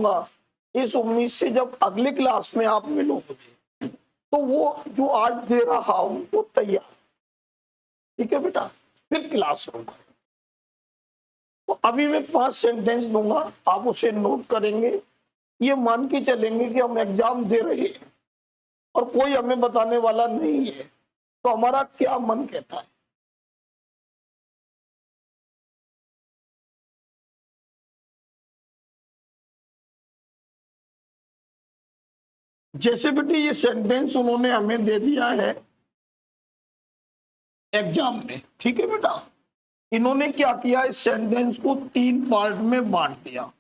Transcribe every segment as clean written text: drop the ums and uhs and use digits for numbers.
रहूंगा इस उम्मीद से जब अगली क्लास में आप मिलो मुझे तो वो जो आज दे रहा हूं वो तैयार। ठीक है बेटा, फिर क्लास रूम। तो अभी मैं 5 सेंटेंस दूंगा, आप उसे नोट करेंगे। ये मान के चलेंगे कि हम एग्जाम दे रहे हैं और कोई हमें बताने वाला नहीं है, तो हमारा क्या मन कहता है। जैसे बेटे ये सेंटेंस उन्होंने हमें दे दिया है एग्जाम में, ठीक है बेटा। इन्होंने क्या किया, इस सेंटेंस को 3 पार्ट में बांट दिया,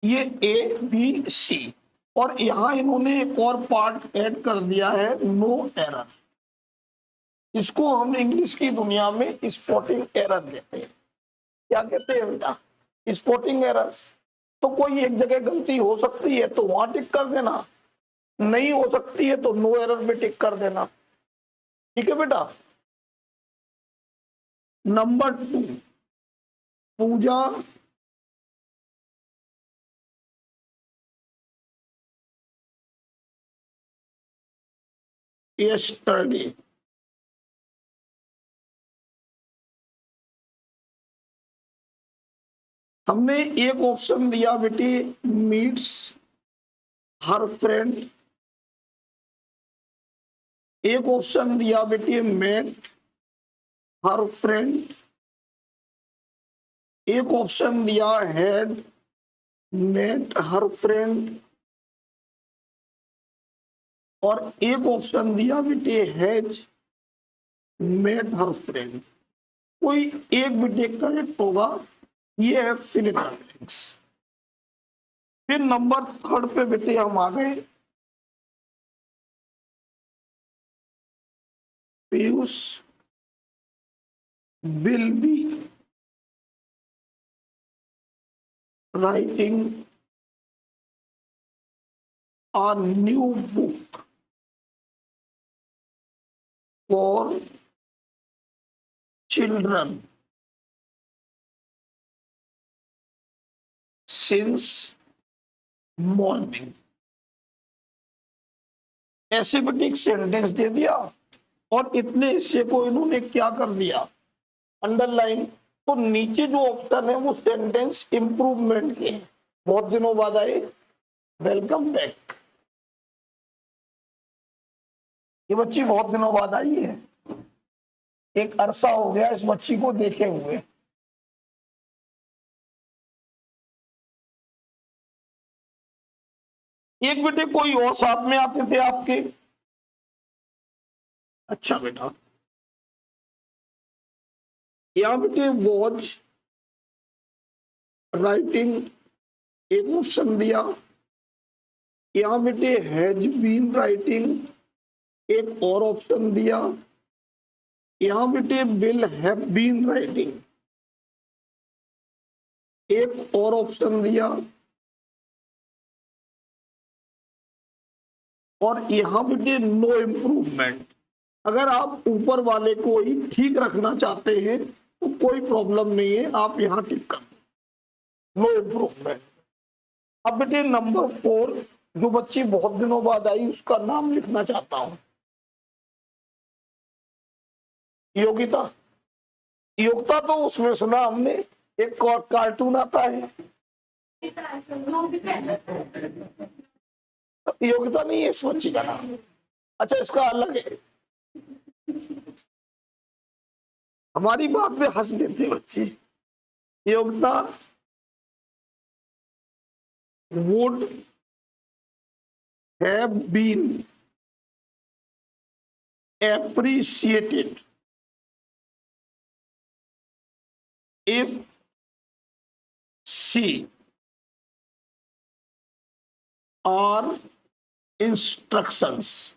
ये ए बी सी, और यहां इन्होंने एक और पार्ट ऐड कर दिया है, नो एरर। इसको हम इंग्लिश की दुनिया में स्पॉटिंग एरर कहते हैं। क्या कहते हैं बेटा, स्पॉटिंग एरर। तो कोई एक जगह गलती हो सकती है तो वहां टिक कर देना, नहीं हो सकती है तो नो एरर में टिक कर देना। ठीक है बेटा। नंबर 2, पूजा yesterday। हमने एक ऑप्शन दिया बेटी, मीट्स हर फ्रेंड। एक ऑप्शन दिया बेटी, मेट हर फ्रेंड। एक ऑप्शन दिया, हैड मेट हर फ्रेंड। और एक ऑप्शन दिया बेटे, हैज मेट हर फ्रेंड। कोई एक बेटे करेक्ट होगा, ये है फिल इन द ब्लैंक्स। फिर नंबर 3 पे बेटे हम आ गए, Piyush will be writing a new book for children since morning। ऐसे बेटे एक सेंटेंस दे दिया और इतने हिस्से को इन्होंने क्या कर दिया, अंडरलाइन। तो नीचे जो ऑप्शन है वो सेंटेंस इंप्रूवमेंट के हैं। बहुत दिनों बाद आए, वेलकम बैक। ये बच्ची बहुत दिनों बाद आई है, एक अरसा हो गया इस बच्ची को देखे हुए। एक बेटे कोई और साथ में आते थे आपके? अच्छा बेटा, यहां बेटे वॉच राइटिंग एक ऑप्शन दिया, यहां बेटे हैज बीन राइटिंग एक और ऑप्शन दिया, यहां बेटे विल हैव बीन राइटिंग एक और ऑप्शन दिया, और यहां बेटे नो इम्प्रूवमेंट। अगर आप ऊपर वाले को ही ठीक रखना चाहते हैं तो कोई प्रॉब्लम नहीं है, आप यहां टिक कर नो इम्प्रूवमेंट। अब बेटे नंबर 4, जो बच्ची बहुत दिनों बाद आई उसका नाम लिखना चाहता हूं, योगिता। योगिता तो उसमें सुना हमने एक कार्टून आता है, योगिता नहीं है इस बच्ची का नाम। अच्छा, इसका अलग है। हमारी बात में हंस देते बच्चे। Yogita would have been appreciated if she or instructions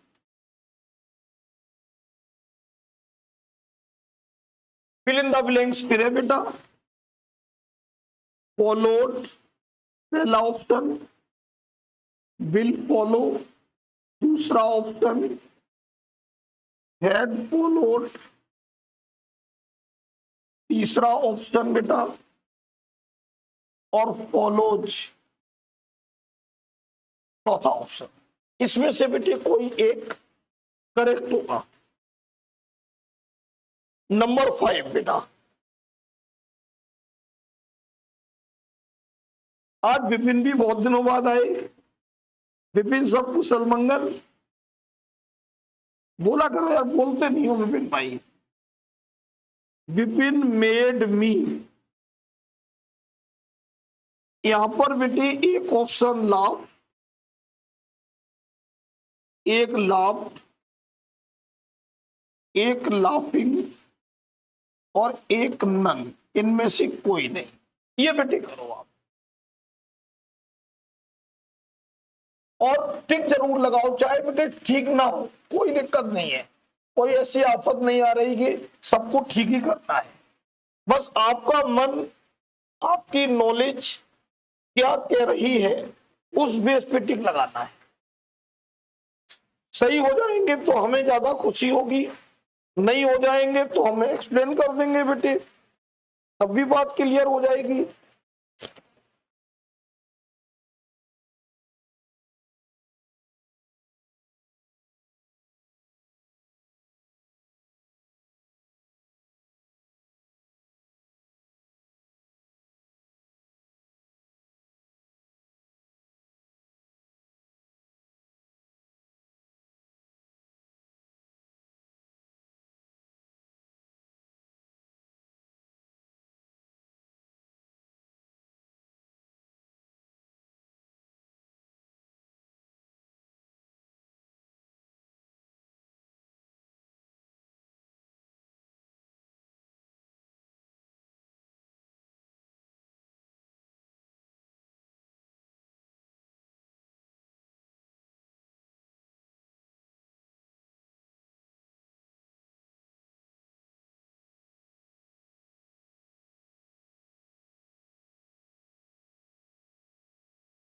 fill in the blanks। फिर है बेटा, followed पहला ऑप्शन, will follow दूसरा ऑप्शन, had followed तीसरा ऑप्शन बेटा, और follows चौथा ऑप्शन, इसमें से बेटे कोई एक करेक्ट होगा। नंबर 5 बेटा, आज विपिन भी बहुत दिनों बाद आए। विपिन सब कुशल मंगल? बोला करो यार, बोलते नहीं हो विपिन भाई। विपिन मेड मी, यहां पर बेटे एक ऑप्शन लाभ, एक लाभ, एक लाफिंग और एक नन, इनमें से कोई नहीं। ये बेटे करो आप, और टिक जरूर लगाओ, चाहे बेटे ठीक ना हो कोई दिक्कत नहीं है, कोई ऐसी आफत नहीं आ रही कि सबको ठीक ही करना है। बस आपका मन, आपकी नॉलेज क्या कह रही है उस बेस पे टिक लगाना है। सही हो जाएंगे तो हमें ज्यादा खुशी होगी, नहीं हो जाएंगे तो हम एक्सप्लेन कर देंगे बेटे, तब भी बात क्लियर हो जाएगी।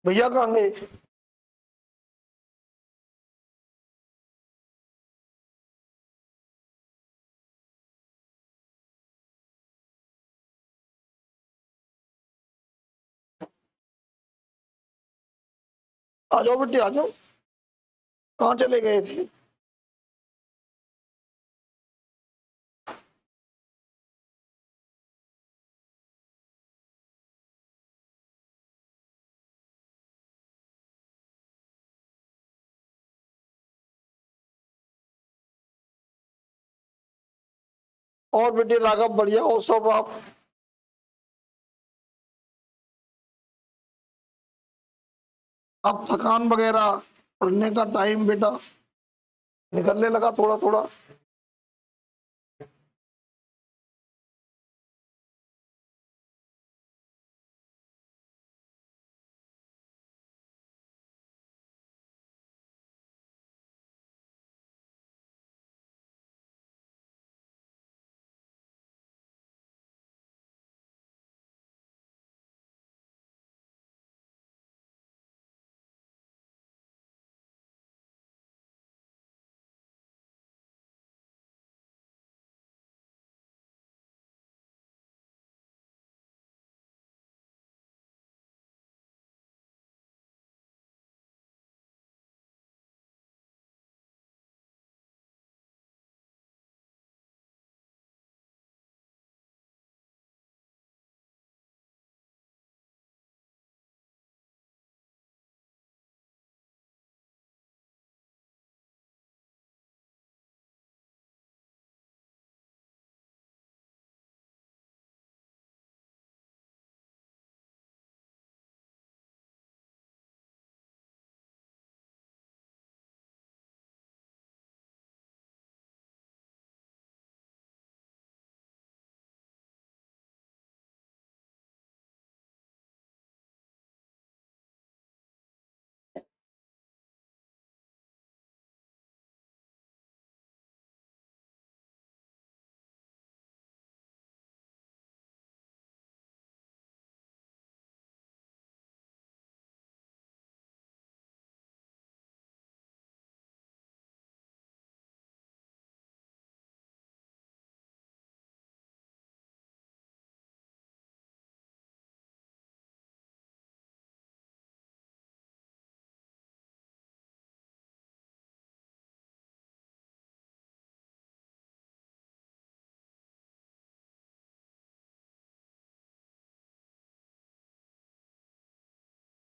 भैया कहाँ गए? आ जाओ बेटे आ जाओ, कहाँ चले गए थे? और बेटे राघव बढ़िया हो सब आप? अब थकान वगैरह, पढ़ने का टाइम बेटा निकलने लगा थोड़ा थोड़ा।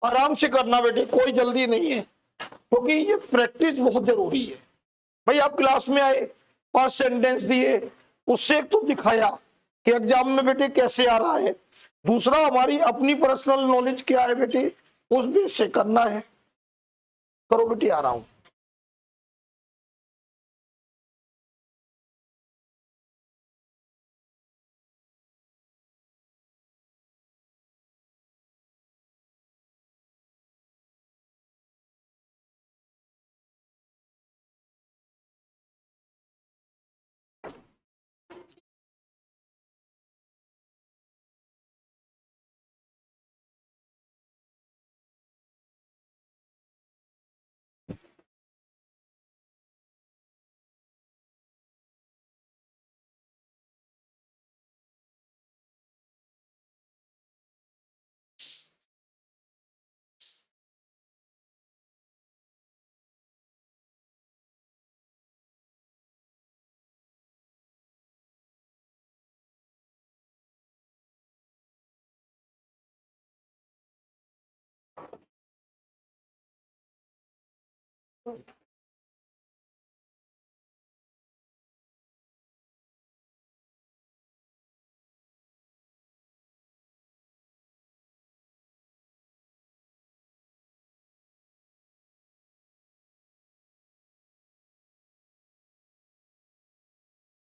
आराम से करना बेटे, कोई जल्दी नहीं है, क्योंकि ये प्रैक्टिस बहुत जरूरी है। भाई आप क्लास में आए, 5 सेंटेंस दिए, उससे एक तो दिखाया कि एग्जाम में बेटे कैसे आ रहा है, दूसरा हमारी अपनी पर्सनल नॉलेज क्या है बेटे, उस बेस से करना है। करो बेटे, आ रहा हूं।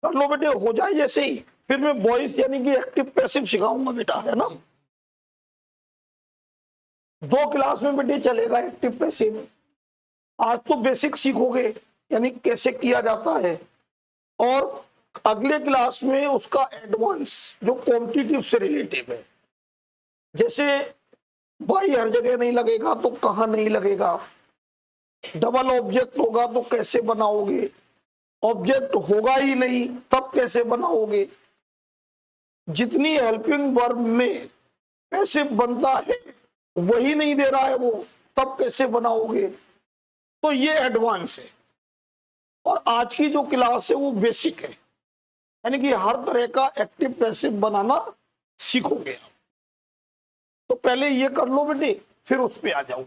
कर लो बेटे, हो जाए जैसे ही, फिर मैं वॉइस यानी कि एक्टिव पैसिव सिखाऊंगा बेटा, है ना। 2 क्लास में बेटे चलेगा एक्टिव पैसिव। आज तो बेसिक सीखोगे, यानी कैसे किया जाता है, और अगले क्लास में उसका एडवांस जो कॉम्पिटिटिव से रिलेटिव है, जैसे भाई हर जगह नहीं लगेगा तो कहां नहीं लगेगा, डबल ऑब्जेक्ट होगा तो कैसे बनाओगे, ऑब्जेक्ट होगा ही नहीं तब कैसे बनाओगे, जितनी हेल्पिंग वर्ब में पैसिव बनता है वही नहीं दे रहा है वो, तब कैसे बनाओगे। तो ये एडवांस है, और आज की जो क्लास है वो बेसिक है, यानी कि हर तरह का एक्टिव पैसिव बनाना सीखोगे आप। तो पहले ये कर लो बेटे, फिर उस पे आ जाओ।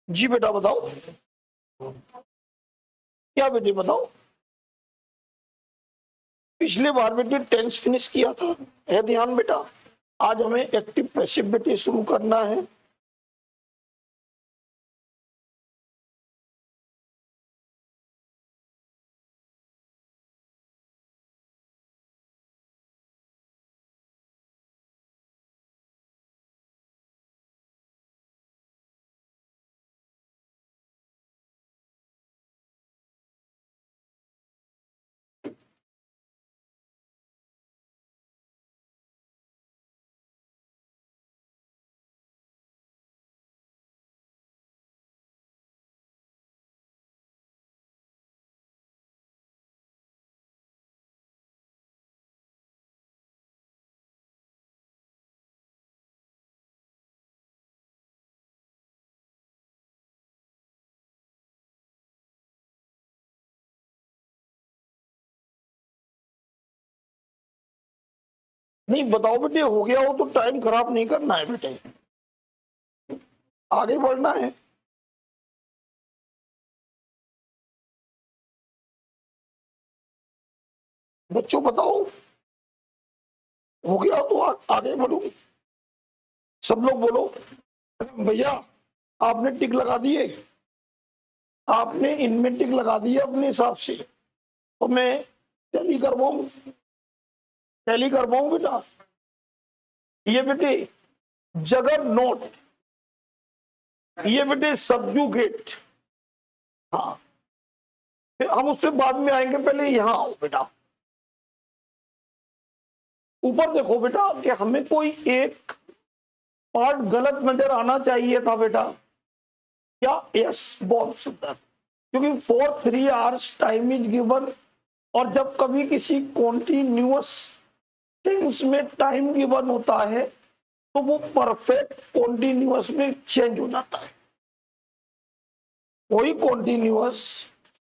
जी बेटा बताओ, क्या बेटे बताओ। पिछले बार बेटे टेंस फिनिश किया था, है ध्यान बेटा। आज हमें एक्टिव पैसिव बेटे शुरू करना है। नहीं बताओ बेटे, हो गया हो तो टाइम खराब नहीं करना है बेटे, आगे बढ़ना है। बच्चों बताओ, हो गया तो आगे बढ़ो। सब लोग बोलो। भैया आपने टिक लगा दिए, आपने इनमें टिक लगा दिए अपने हिसाब से, तो मैं टैली करवाऊं, टैली करवाऊं बेटा। ये बेटे जगत नोट, ये बेटे सब्जुगेट। हाँ, फिर हम उससे बाद में आएंगे, पहले यहां आओ बेटा। ऊपर देखो बेटा कि हमें कोई एक पार्ट गलत नजर आना चाहिए था बेटा, क्या? यस, बहुत सुंदर। क्योंकि for 3 hours time is given, और जब कभी किसी कॉन्टिन्यूअस टेंस में टाइम गिवन होता है तो वो परफेक्ट कॉन्टिन्यूअस में चेंज हो जाता है। कोई कॉन्टिन्यूअस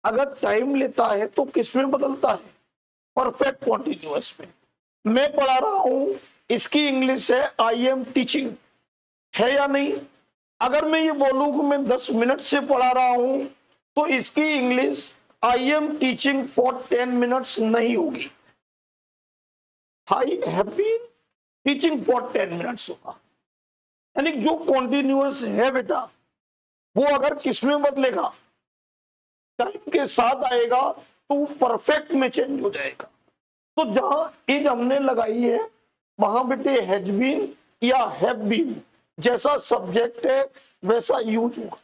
अगर टाइम लेता है तो किस में बदलता है? परफेक्ट कॉन्टिन्यूअस में। मैं पढ़ा रहा हूं, इसकी इंग्लिश है आई एम टीचिंग, है या नहीं? अगर मैं ये बोलूं कि मैं 10 मिनट से पढ़ा रहा हूं तो इसकी English I am teaching for 10 minutes नहीं होगी, I have been teaching for 10 minutes होगा। यानी जो कॉन्टिन्यूअस है बेटा, वो अगर किस में बदलेगा? टाइम के साथ आएगा तो वो परफेक्ट में चेंज हो जाएगा। तो जहां इज हमने लगाई है वहां बेटे हैज बीन या हैव बीन जैसा सब्जेक्ट है वैसा यूज होगा।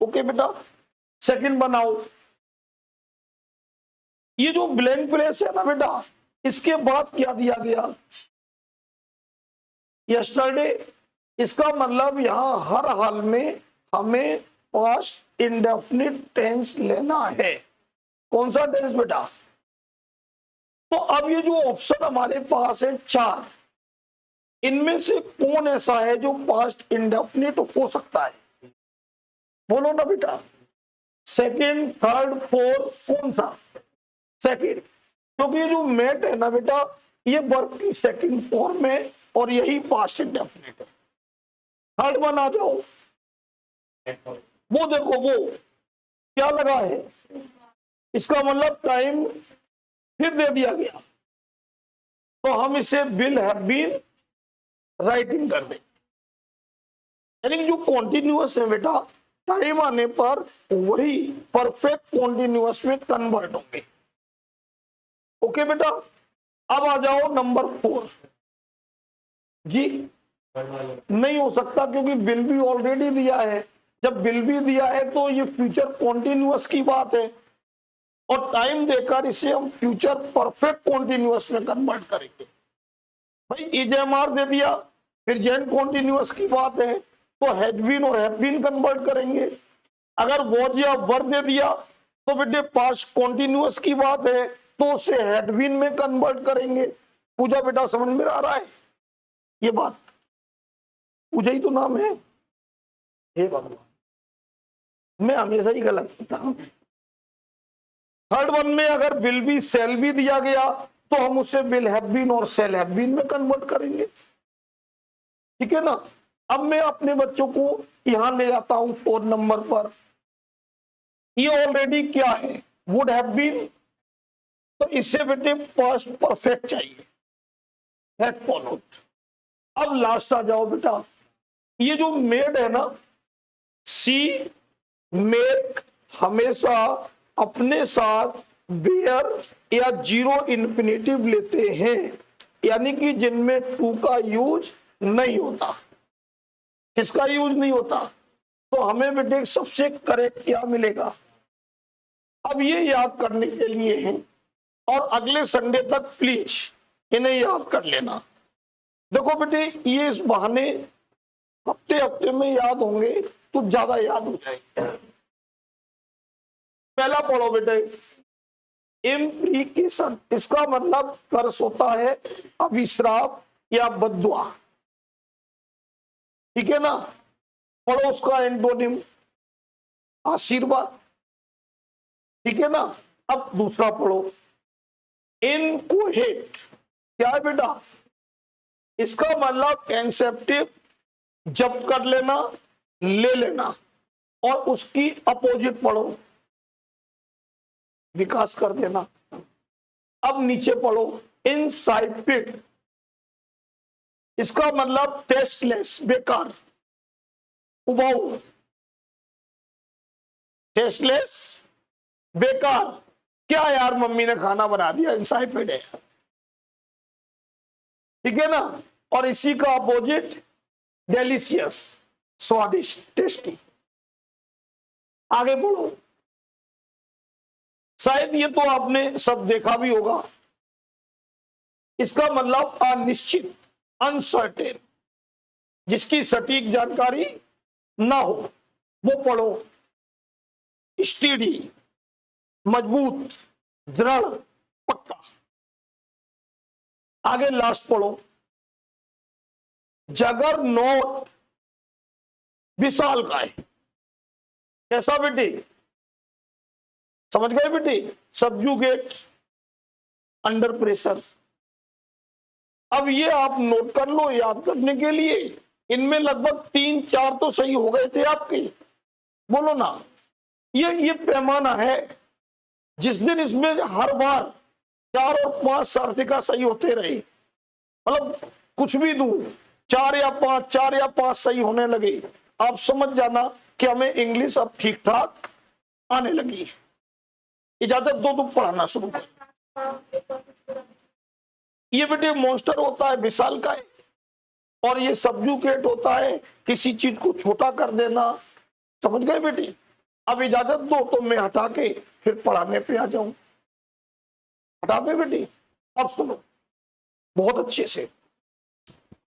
ओके बेटा, सेकंड बनाओ। ये जो ब्लैंक प्लेस है ना बेटा, इसके बाद क्या दिया गया? यस्टरडे। इसका मतलब यहां हर हाल में हमें पास्ट इंडेफिनिट टेंस लेना है। कौन सा टेंस बेटा? तो अब ये जो ऑप्शन हमारे पास है 4, इनमें से कौन ऐसा है जो पास्ट इंडेफिनिट हो सकता है? बोलो ना बेटा। सेकंड, थर्ड, फोर्थ, कौन सा? सेकंड, क्योंकि ये जो मेट है ना बेटा, ये वर्ब की सेकंड फॉर्म है और यही पास्ट इंडेफिनिट है। थर्ड वन आ जाओ। वो देखो, वो क्या लगा है? इसका मतलब टाइम फिर दे दिया गया, तो हम इसे विल हैव बीन राइटिंग कर दें। यानी जो कॉन्टिन्यूअस है बेटा, टाइम आने पर वही परफेक्ट कॉन्टिन्यूअस में कन्वर्ट होंगे। ओके बेटा, अब आ जाओ नंबर 4 जी। नहीं हो सकता क्योंकि बिल भी ऑलरेडी दिया है। जब बिल भी दिया है तो ये फ्यूचर कॉन्टिन्यूअस की बात है, और टाइम देकर इसे हम फ्यूचर परफेक्ट कॉन्टिन्यूअस में कन्वर्ट करेंगे। भाई इजएमआर दे दिया, फिर जेन कॉन्टिन्यूअस की बात है तो हैड बीन और हैव बीन कन्वर्ट करेंगे। अगर वॉज या वर दे दिया तो बेटे पास्ट कॉन्टिन्यूअस की बात है तो उसे हैड बीन में कन्वर्ट करेंगे। पूजा बेटा समझ में आ रहा है ये बात? पूजा ही तो नाम है। हे भगवान, मैं हमेशा ही गलत करता हूं। थर्ड वन में अगर विल बी सेल भी दिया गया तो हम उसे विल हैव बीन और सेल हैव बीन में कन्वर्ट करेंगे। ठीक है ना? अब मैं अपने बच्चों को यहां ले जाता हूं 4 नंबर पर। ये ऑलरेडी क्या है? वुड हैव बीन, तो इससे बेटे पास्ट परफेक्ट चाहिए, हैड फॉलोड। अब लास्ट आ जाओ बेटा, ये जो मेड है ना, सी मेक हमेशा अपने साथ बेयर या जीरो इन्फिनेटिव लेते हैं, यानी कि जिनमें टू का यूज नहीं होता। किसका यूज नहीं होता? तो हमें बेटे सबसे करेक्ट क्या मिलेगा? अब ये याद करने के लिए है और अगले संडे तक प्लीज इन्हें याद कर लेना। देखो बेटे, ये इस बहाने हफ्ते हफ्ते में याद होंगे तो ज्यादा याद हो जाएंगे। पहला पढ़ो बेटे, इम्प्रीकेशन। इसका मतलब कर्स होता है अभिश्राप या बद्दुआ। ठीक है ना? पढ़ो उसका एंटोनिम, आशीर्वाद। ठीक है ना? अब दूसरा पढ़ो, इनकोहेट। क्या है बेटा? इसका मतलब एनसेप्टिव जब्त कर लेना, ले लेना, और उसकी अपोजिट पढ़ो, विकास कर देना। अब नीचे पढ़ो, इनसाइपिड, इसका मतलब टेस्टलेस, बेकार, उबाऊ, टेस्टलेस, बेकार। क्या यार, मम्मी ने खाना बना दिया, इनसाइपिड है, ठीक है ना। और इसी का अपोजिट डेलिशियस, स्वादिष्ट, टेस्टी। आगे बढ़ो, शायद ये तो आपने सब देखा भी होगा, इसका मतलब अनिश्चित, अनसर्टेन, जिसकी सटीक जानकारी ना हो, वो पढ़ो। स्टीडी, मजबूत, दृढ़, पक्का। आगे लास्ट पढ़ो, जगरनॉट, विशालकाय। कैसा बेटी, समझ गए बेटी? सबजुगेट, अंडर प्रेशर। अब ये आप नोट कर लो याद करने के लिए। इनमें लगभग 3-4 तो सही हो गए थे आपके, बोलो ना। ये पैमाना है, जिस दिन इसमें हर बार 4 और 5 सार्थिका सही होते रहे, मतलब कुछ भी दूं, 4 या 5 सही होने लगे, आप समझ जाना कि हमें इंग्लिश अब ठीक ठाक आने लगी। इजाजत दो तो पढ़ाना शुरू कर। ये बेटे मॉन्स्टर होता है विशालकाय, और ये सबजुकेट होता है किसी चीज को छोटा कर देना। समझ गए बेटी? अब इजाजत दो तो मैं हटा के फिर पढ़ाने पे आ जाऊं। हटा दे बेटी। अब सुनो बहुत अच्छे से,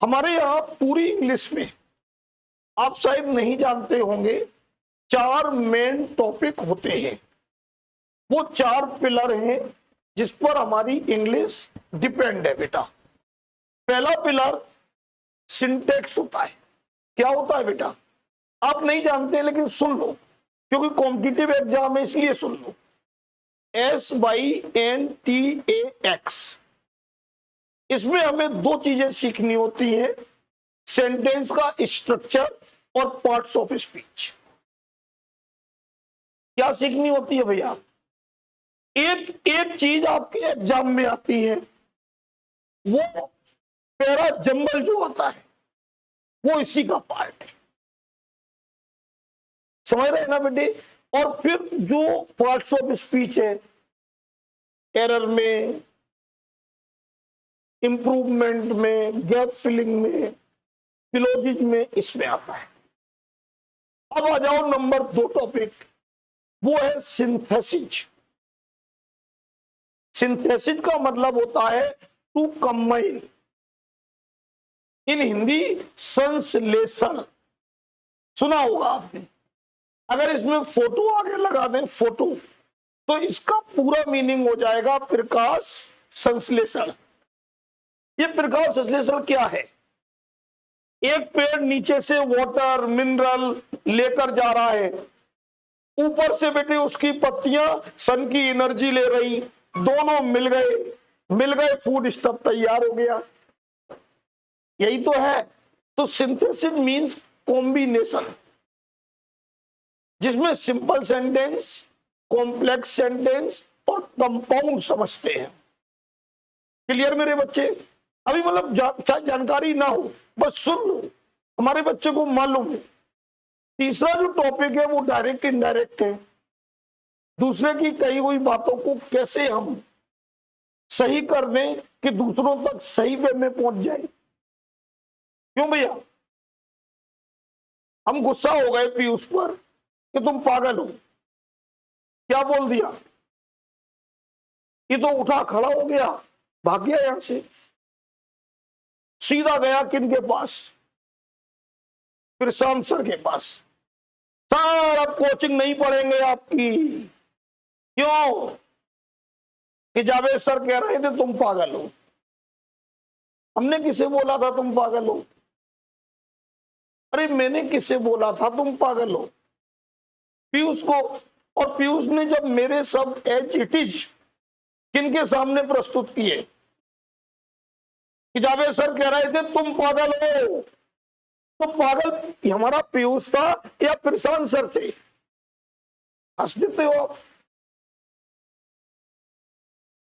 हमारे यहां पूरी इंग्लिश में आप शायद नहीं जानते होंगे 4 मेन टॉपिक होते हैं। वो 4 पिलर हैं जिस पर हमारी इंग्लिश डिपेंड है बेटा। पहला पिलर सिंटेक्स होता है। क्या होता है बेटा? आप नहीं जानते लेकिन सुन लो, क्योंकि कॉम्पिटिटिव एग्जाम है इसलिए सुन लो। SYNTAX, इसमें हमें 2 चीजें सीखनी होती हैं, सेंटेंस का स्ट्रक्चर और पार्ट्स ऑफ स्पीच। क्या सीखनी होती है भैया? एक चीज आपके एग्जाम में आती है, वो पैरा जंबल जो आता है वो इसी का पार्ट है। समझ रहे हैं ना बेटे? और फिर जो पार्ट्स ऑफ स्पीच है, एरर में, इंप्रूवमेंट में, गैप फिलिंग में, फिलोजिज में, इसमें आता है। अब आ जाओ नंबर 2 टॉपिक, वो है सिंथेसिस। सिंथेसिस का मतलब होता है टू कंबाइन, इन हिंदी संश्लेषण। सुना होगा आपने। अगर इसमें फोटो आगे लगा दें, फोटो, तो इसका पूरा मीनिंग हो जाएगा प्रकाश संश्लेषण। ये प्रकाश संश्लेषण क्या है? एक पेड़ नीचे से वाटर मिनरल लेकर जा रहा है, ऊपर से बेटे उसकी पत्तियां सन की एनर्जी ले रही, दोनों मिल गए, फूड स्टफ तैयार हो गया। यही तो है। तो सिंथेसिस मींस कॉम्बिनेशन, जिसमें सिंपल सेंटेंस, कॉम्प्लेक्स सेंटेंस और कंपाउंड समझते हैं। क्लियर मेरे बच्चे? अभी मतलब चाहे जानकारी ना हो, बस सुन लो, हमारे बच्चे को मालूम है। तीसरा जो टॉपिक है वो डायरेक्ट इनडायरेक्ट है। दूसरे की कही हुई बातों को कैसे हम सही कर दें कि दूसरों तक सही वे में पहुंच जाए। क्यों भैया? हम गुस्सा हो गए पीयूष पर कि तुम पागल हो, क्या बोल दिया? ये तो उठा खड़ा हो गया, भाग गया यहां से, सीधा गया किन के पास? प्रशांत सर के पास। सर अब कोचिंग नहीं पढ़ेंगे आपकी। क्यों? कि जावेद सर कह रहे थे तुम पागल हो। हमने किसे बोला था तुम पागल हो? अरे मैंने किसे बोला था तुम पागल हो? पीयूष को। और पीयूष ने जब मेरे शब्द एज इट इज किनके सामने प्रस्तुत किए? कि जावेद सर कह रहे थे तुम पागल हो, तो पागल हमारा पीयूष था या प्रशांत सर थे? हंस देते हो आप।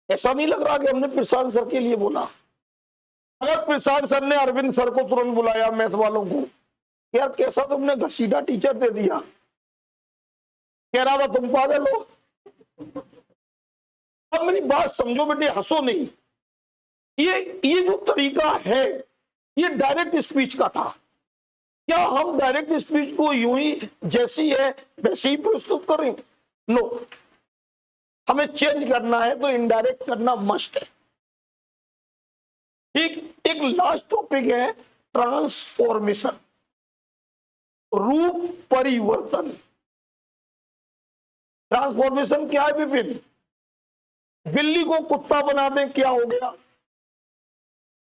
ऐसा नहीं लग रहा कि हमने प्रशांत सर के लिए बोला? अगर प्रशांत सर ने अरविंद सर को तुरंत बुलाया मैथ वालों को, यार कैसा तुमने घसीटा टीचर दे दिया, कह रहा था तुम पागल हो। अब मेरी बात समझो बेटे, हंसो नहीं। ये जो तरीका है ये डायरेक्ट स्पीच का था। क्या हम डायरेक्ट स्पीच को यूं ही जैसी है वैसे ही प्रस्तुत करें? नो, हमें चेंज करना है तो इनडायरेक्ट करना मस्ट है। ठीक, एक लास्ट टॉपिक है ट्रांसफॉर्मेशन, रूप परिवर्तन। ट्रांसफॉर्मेशन क्या है विपिन? बिल्ली को कुत्ता बना दें क्या हो गया,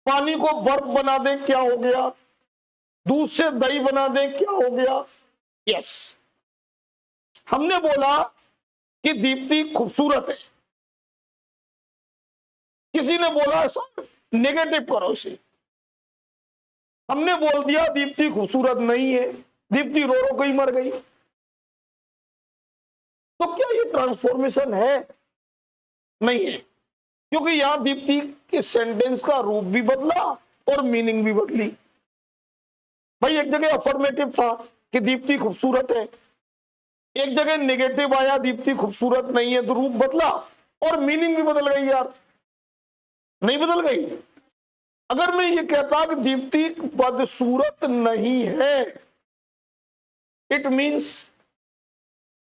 पानी को बर्फ बना दें क्या हो गया, दूध से दही बना दें क्या हो गया? यस, हमने बोला कि दीप्ति खूबसूरत है, किसी ने बोला सर नेगेटिव करो इसे, हमने बोल दिया दीप्ति खूबसूरत नहीं है, दीप्ति रो रो गई मर गई। तो क्या ये ट्रांसफॉर्मेशन है? नहीं है, क्योंकि यहां दीप्ति के सेंटेंस का रूप भी बदला और मीनिंग भी बदली। भाई एक जगह अफर्मेटिव था कि दीप्ति खूबसूरत है, एक जगह नेगेटिव आया दीप्ति खूबसूरत नहीं है, तो रूप बदला और मीनिंग भी बदल गई। यार नहीं बदल गई? अगर मैं ये कहता कि दीप्ति बदसूरत नहीं है, इट मींस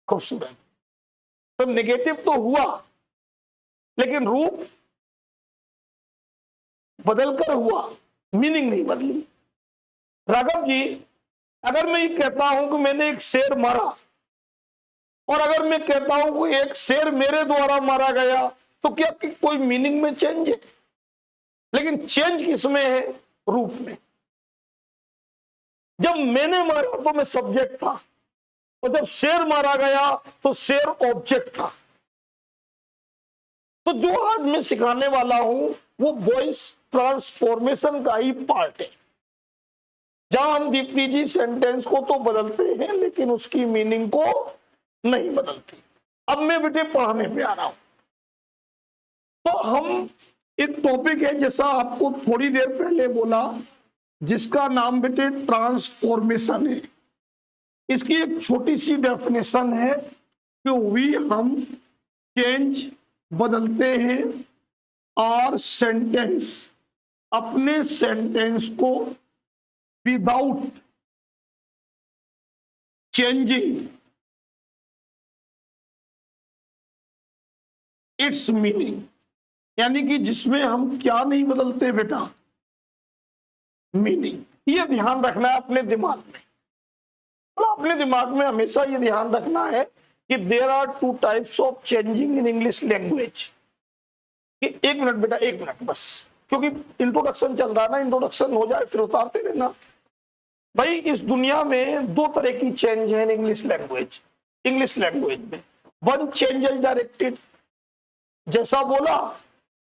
खूबसूरत, तो नेगेटिव तो हुआ लेकिन रूप बदलकर हुआ, मीनिंग नहीं बदली। राघव जी, अगर मैं ये कहता हूं कि मैंने एक शेर मारा और अगर मैं कहता हूं कि एक शेर मेरे द्वारा मारा गया, तो क्या कोई मीनिंग में चेंज है? लेकिन चेंज किसमें है? रूप में। जब मैंने मारा तो मैं सब्जेक्ट था, और जब शेर मारा गया तो शेर ऑब्जेक्ट था। तो जो आज मैं सिखाने वाला हूं वो वॉइस ट्रांसफॉर्मेशन का ही पार्ट है, जहां हम दीप्ति जी सेंटेंस को तो बदलते हैं लेकिन उसकी मीनिंग को नहीं बदलते। अब मैं बेटे पढ़ाने पे आ रहा हूं। तो हम एक टॉपिक है, जैसा आपको थोड़ी देर पहले बोला, जिसका नाम बेटे ट्रांसफॉर्मेशन है। इसकी एक छोटी सी डेफिनेशन है कि वी हम चेंज बदलते हैं और सेंटेंस, अपने सेंटेंस को विदाउट चेंजिंग इट्स मीनिंग। यानी कि जिसमें हम क्या नहीं बदलते बेटा? मीनिंग। ये ध्यान रखना है अपने दिमाग में। अपने दिमाग में हमेशा ये ध्यान रखना है कि there are two types of changing in English language. एक मिनट बेटा, एक मिनट बस, क्योंकि इंट्रोडक्शन चल रहा है ना, इंट्रोडक्शन हो जाए फिर उतारते रहना। भाई इस दुनिया में दो तरह की चेंज है इन इंग्लिश लैंग्वेज। इंग्लिश लैंग्वेज में वन चेंज इज डायरेक्टेड, जैसा बोला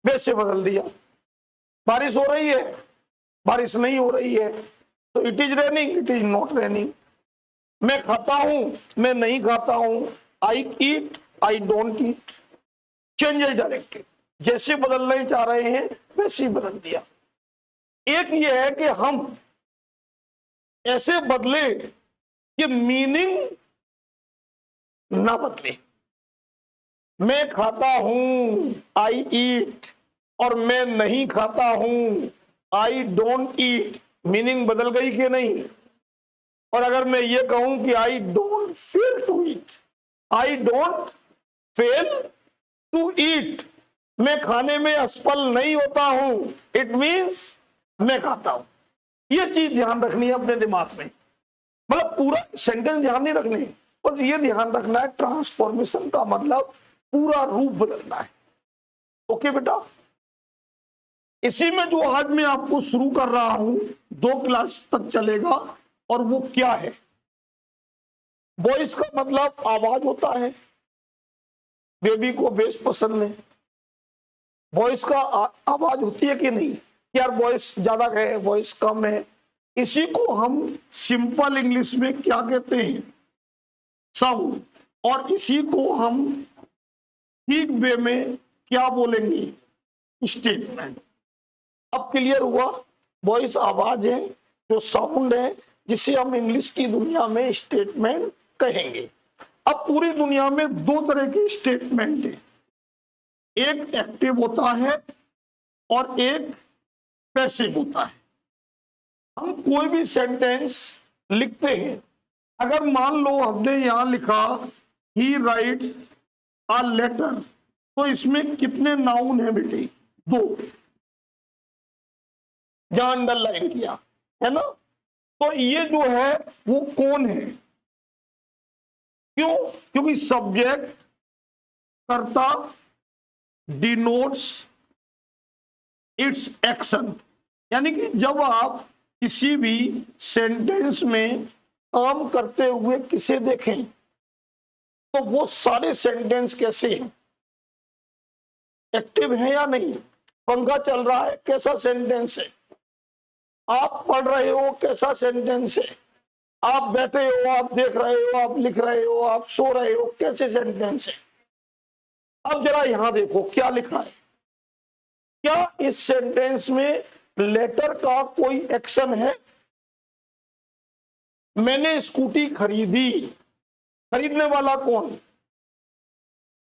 वैसे बदल दिया। बारिश हो रही है, बारिश नहीं हो रही है, तो it is raining, it is not raining. मैं खाता हूं, मैं नहीं खाता हूं, I eat, I don't eat. Change is directed, जैसे बदलना चाह रहे हैं वैसे ही बदल दिया। एक ये है कि हम ऐसे बदले कि मीनिंग ना बदले। मैं खाता हूं, आई ईट, और मैं नहीं खाता हूं, आई डोंट ईट, मीनिंग बदल गई कि नहीं? और अगर मैं ये कहूं कि I don't fail to eat, I don't fail to eat, मैं खाने में असफल नहीं होता हूं, इट मींस मैं खाता हूं। ये चीज ध्यान रखनी है अपने दिमाग में। मतलब पूरा सेंटेंस ध्यान नहीं रखने, बस ये ध्यान रखना है ट्रांसफॉर्मेशन का मतलब पूरा रूप बदलना है। ओके बेटा, इसी में जो आज मैं आपको शुरू कर रहा हूं 2 क्लास तक चलेगा, और वो क्या है? वॉइस का मतलब आवाज होता है। बेबी को बेस पसंद है, वॉइस का आवाज होती है कि नहीं? यार वॉइस ज्यादा है, वॉइस कम है, इसी को हम सिंपल इंग्लिश में क्या कहते हैं, साउंड। और इसी को हम ठीक वे में क्या बोलेंगे, स्टेटमेंट। अब क्लियर हुआ, वॉइस आवाज है, जो साउंड है, जिसे हम इंग्लिश की दुनिया में स्टेटमेंट कहेंगे। अब पूरी दुनिया में दो तरह के स्टेटमेंट है, एक एक्टिव होता है और एक पैसिव होता है। हम कोई भी सेंटेंस लिखते हैं, अगर मान लो हमने यहां लिखा ही राइट्स अ लेटर, तो इसमें कितने नाउन है बेटे, दो, जहां अंडरलाइन किया है ना। तो ये जो है वो कौन है, क्यों, क्योंकि सब्जेक्ट कर्ता डिनोट्स इट्स एक्शन, यानी कि जब आप किसी भी सेंटेंस में काम करते हुए किसे देखें तो वो सारे सेंटेंस कैसे हैं, एक्टिव है या नहीं, पंखा चल रहा है कैसा सेंटेंस है, आप पढ़ रहे हो कैसा सेंटेंस है, आप बैठे हो, आप देख रहे हो, आप लिख रहे हो, आप सो रहे हो, कैसे सेंटेंस है। अब जरा यहां देखो क्या लिखा है, क्या इस सेंटेंस में लेटर का कोई एक्शन है। मैंने स्कूटी खरीदी, खरीदने वाला कौन,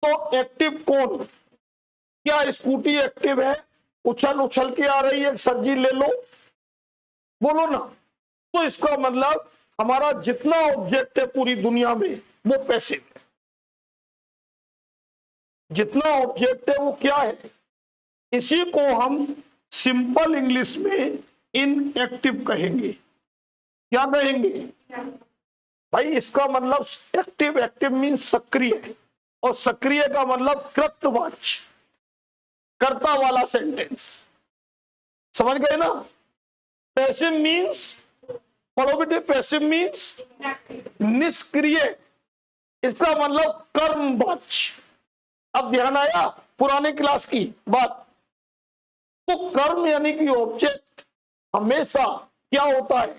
तो एक्टिव कौन, क्या स्कूटी एक्टिव है, उछल उछल के आ रही है, सर जी ले लो, बोलो ना। तो इसका मतलब हमारा जितना ऑब्जेक्ट है पूरी दुनिया में वो पैसिव है, जितना ऑब्जेक्ट है वो क्या है, इसी को हम सिंपल इंग्लिश में इनएक्टिव कहेंगे। क्या कहेंगे भाई, इसका मतलब एक्टिव, एक्टिव मीन्स सक्रिय, और सक्रिय का मतलब कृतवाच्य, कर्ता वाला सेंटेंस, समझ गए ना। पैसिव मीन्स, पढ़ो बेटे, पैसिव मीन्स निष्क्रिय, इसका मतलब कर्मवाच्य। अब ध्यान आया पुराने क्लास की बात। तो कर्म यानी कि ऑब्जेक्ट हमेशा क्या होता है,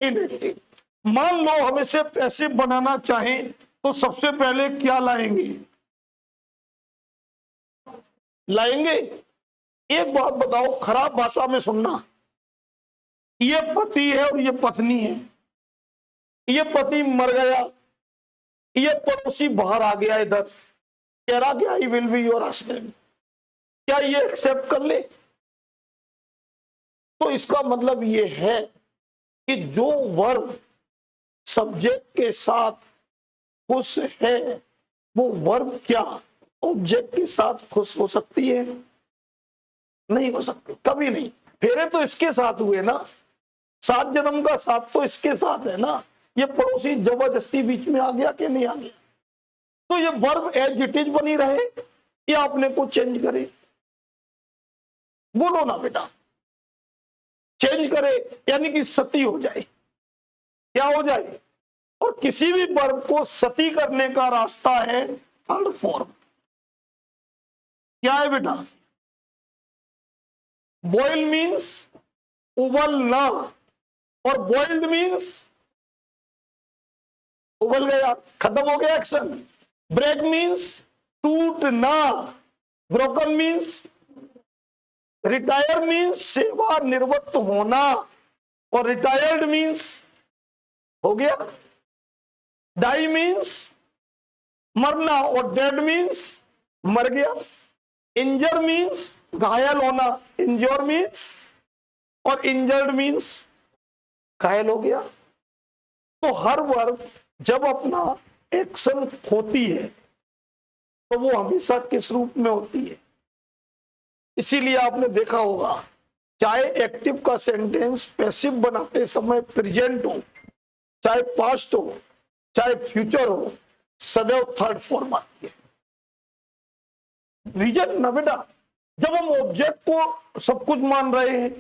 इनएक्टिव। मान लो हम इसे पैसिव बनाना चाहें तो सबसे पहले क्या लाएंगे, एक बात बताओ, खराब भाषा में सुनना, ये पति है और ये पत्नी है, ये पति मर गया, ये पड़ोसी बाहर आ गया, इधर कह रहा कि I will be your husband, क्या ये एक्सेप्ट कर ले। तो इसका मतलब ये है कि जो वर्ब सब्जेक्ट के साथ खुश है वो वर्ब क्या ऑब्जेक्ट के साथ खुश हो सकती है, नहीं हो सकती, कभी नहीं। फेरे तो इसके साथ हुए ना, 7 जन्म का साथ तो इसके साथ है ना, ये पड़ोसी जबरदस्ती बीच में आ गया कि नहीं आ गया। तो ये वर्ब एज इट इज बनी रहे या अपने को चेंज करे, बोलो ना बेटा, चेंज करे यानी कि सती हो जाए, क्या हो जाए। और किसी भी वर्ब को सती करने का रास्ता है थर्ड फॉर्म, क्या है बेटा, बॉयल मीन्स उबलना, और बॉइल्ड मीन्स उबल गया, खत्म हो गया एक्शन। ब्रेक मीन्स टूटना, ब्रोकन मीन्स, रिटायर मीन्स सेवानिवृत्त होना, और रिटायर्ड मीन्स हो गया। डाई मीन्स मरना, और डेड मीन्स मर गया। इंजर मीन्स घायल होना, इंजोर मीन्स, और इंजर्ड मीन्स घायल हो गया। तो हर वर्ब जब अपना एक्शन होती है तो वो हमेशा किस रूप में होती है। इसीलिए आपने देखा होगा चाहे एक्टिव का सेंटेंस पैसिव बनाते समय प्रेजेंट हो, चाहे पास्ट हो, चाहे फ्यूचर हो, सदैव थर्ड फॉर्म आती है। रीजन ना बेटा, जब हम ऑब्जेक्ट को सब कुछ मान रहे हैं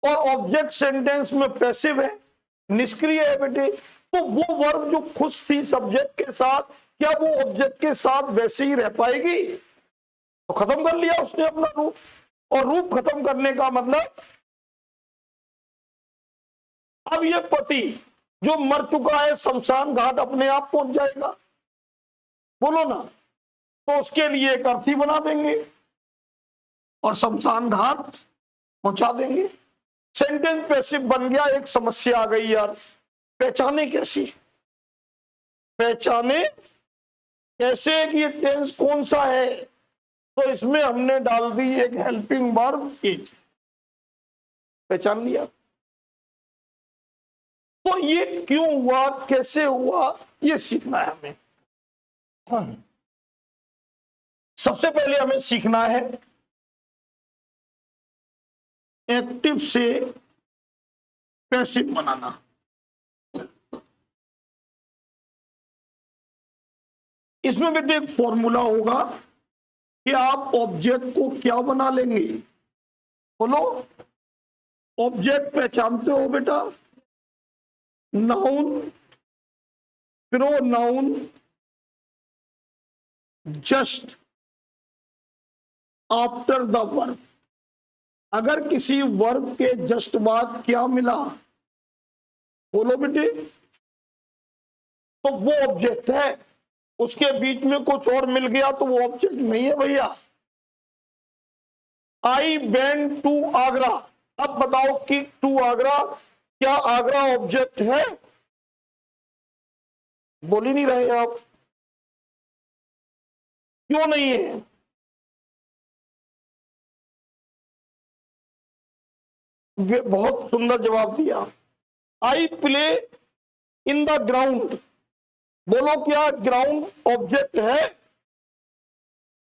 और ऑब्जेक्ट सेंटेंस में पैसिव है, निष्क्रिय है बेटे, तो वो वर्ब जो खुश थी सब्जेक्ट के साथ, क्या वो ऑब्जेक्ट के साथ वैसे ही रह पाएगी, तो खत्म कर लिया उसने अपना रूप। और रूप खत्म करने का मतलब अब ये पति जो मर चुका है शमशान घाट अपने आप पहुंच जाएगा, बोलो ना, तो उसके लिए एक अर्थी बना देंगे और शमशान घाट पहुंचा देंगे। सेंटेंस पैसिव बन गया। एक समस्या आ गई यार, पहचाने कैसी, पहचाने कैसे कि ये टेंस कौन सा है, तो इसमें हमने डाल दी एक हेल्पिंग वर्ब इज। पहचान लिया। तो ये क्यों हुआ, कैसे हुआ, ये सीखना है हमें। हाँ। सबसे पहले हमें सीखना है एक्टिव से पैसिव बनाना। इसमें बेटे एक फॉर्मूला होगा कि आप ऑब्जेक्ट को क्या बना लेंगे, बोलो। ऑब्जेक्ट पहचानते हो बेटा, noun, pronoun, just after the verb. अगर किसी वर्ब के जस्ट बाद क्या मिला, बोलो बेटे, तो वो ऑब्जेक्ट है। उसके बीच में कुछ और मिल गया तो वो ऑब्जेक्ट नहीं है भैया। I went to Agra. अब बताओ कि टू आगरा, क्या आगरा ऑब्जेक्ट है? बोल ही नहीं रहे आप, क्यों नहीं है? वे बहुत सुंदर जवाब दिया। I play in the ground. बोलो क्या ग्राउंड ऑब्जेक्ट है?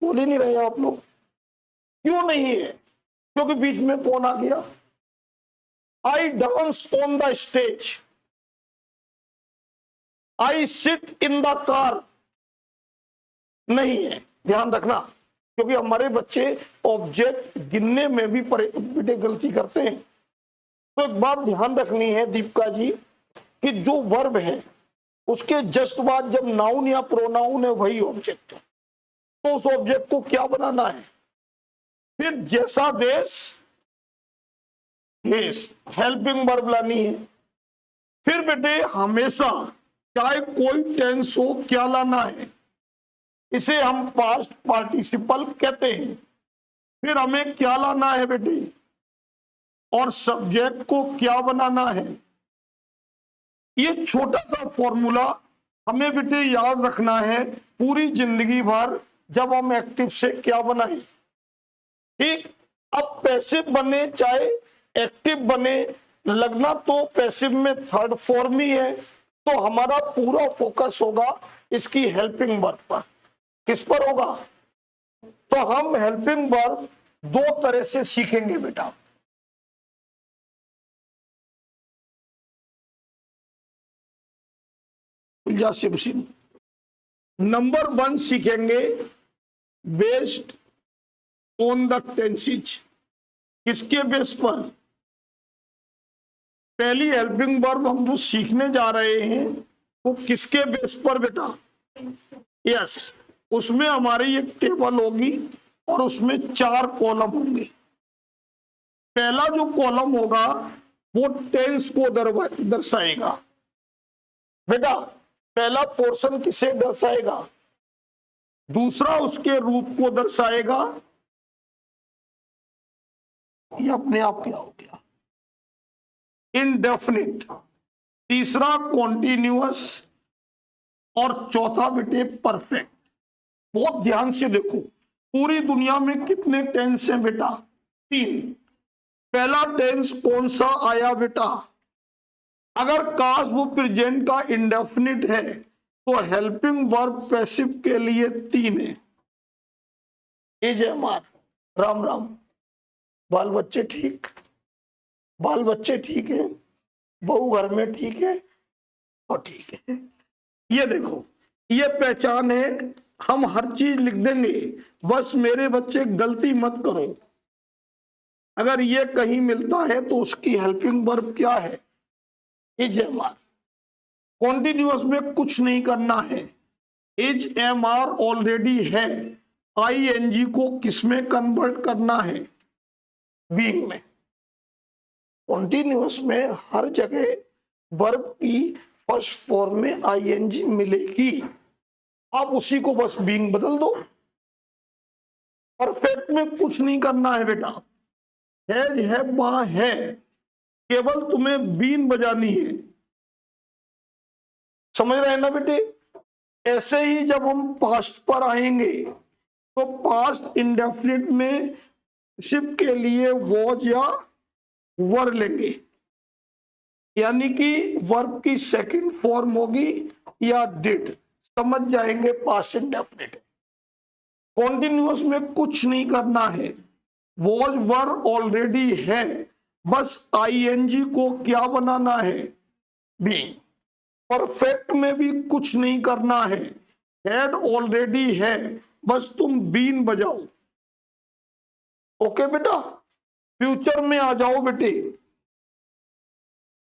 बोल ही नहीं रहे आप लोग, क्यों नहीं है? क्योंकि बीच में कौन आ गया। I dance on the stage. I sit in the car, नहीं है। ध्यान रखना, क्योंकि हमारे बच्चे ऑब्जेक्ट गिनने में भी बेटे गलती करते हैं। तो एक बात ध्यान रखनी है दीपिका जी, कि जो वर्ब है उसके जस्ट बाद जब नाउन या प्रोनाउन है वही ऑब्जेक्ट है। तो उस ऑब्जेक्ट को क्या बनाना है? फिर जैसा देश, हेल्पिंग वर्ब लानी है। फिर बेटे हमेशा चाहे कोई टेंस हो क्या लाना है, इसे हम पास्ट पार्टिसिपल कहते हैं। फिर हमें क्या लाना है बेटे, और सब्जेक्ट को क्या बनाना है। ये छोटा सा फॉर्मूला हमें बेटे याद रखना है पूरी जिंदगी भर, जब हम एक्टिव से क्या बनाए। ठीक, अब पैसिव बने चाहे एक्टिव बने, लगना तो पैसिव में थर्ड फॉर्म ही है। तो हमारा पूरा फोकस होगा इसकी हेल्पिंग वर्ब पर। किस पर होगा? तो हम हेल्पिंग वर्ब दो तरह से सीखेंगे बेटा। नंबर 1 सीखेंगे बेस्ड ऑन द टेंसेज। किसके बेस पर? पहली हेल्पिंग वर्ब हम जो सीखने जा रहे हैं वो किसके बेस पर बेटा? यस, उसमें हमारी एक टेबल होगी और उसमें 4 कॉलम होंगे। पहला जो कॉलम होगा वो टेंस को दर्शाएगा बेटा। पहला पोर्शन किसे दर्शाएगा? दूसरा उसके रूप को दर्शाएगा। ये अपने आप क्या हो गया? इंडेफिनिट। तीसरा कॉन्टिन्यूअस और चौथा बेटे परफेक्ट। बहुत ध्यान से देखो, पूरी दुनिया में कितने टेंस हैं बेटा? 3। पहला टेंस कौन सा आया बेटा? अगर काश वो प्रेजेंट का इंडेफिनिट है तो हेल्पिंग वर्ब पैसिव के लिए 3 है। ए जय मार, राम राम। बाल बच्चे ठीक? बाल बच्चे ठीक है? बहू घर में ठीक है? और ठीक है। ये देखो, ये पहचान है। हम हर चीज लिख देंगे, बस मेरे बच्चे गलती मत करो। अगर ये कहीं मिलता है तो उसकी हेल्पिंग वर्ब क्या है? Is M R. कॉन्टिन्यूअस में कुछ नहीं करना है। इज एम आर ऑलरेडी है। आईएनजी को किसमें कन्वर्ट करना है? बीइंग में। कॉन्टिन्यूअस में हर जगह वर्ब की फर्स्ट फॉर्म में आईएनजी मिलेगी, आप उसी को बस बीइंग बदल दो। परफेक्ट में कुछ नहीं करना है बेटा, है वहां है, केवल तुम्हें बीन बजानी है। समझ रहे हैं ना बेटे? ऐसे ही जब हम पास्ट पर आएंगे तो पास्ट इंडेफिनिट में सिर्फ के लिए वॉज या वर लेंगे, यानी कि वर्ब की सेकंड फॉर्म होगी या डिड, समझ जाएंगे पास्ट इंडेफिनिट। कॉन्टिन्यूअस में कुछ नहीं करना है, वॉज वर ऑलरेडी है, बस आईएनजी को क्या बनाना है, बीइंग। परफेक्ट में भी कुछ नहीं करना है, हैड ऑलरेडी है, बस तुम बीन बजाओ। ओके बेटा? फ्यूचर में आ जाओ बेटे,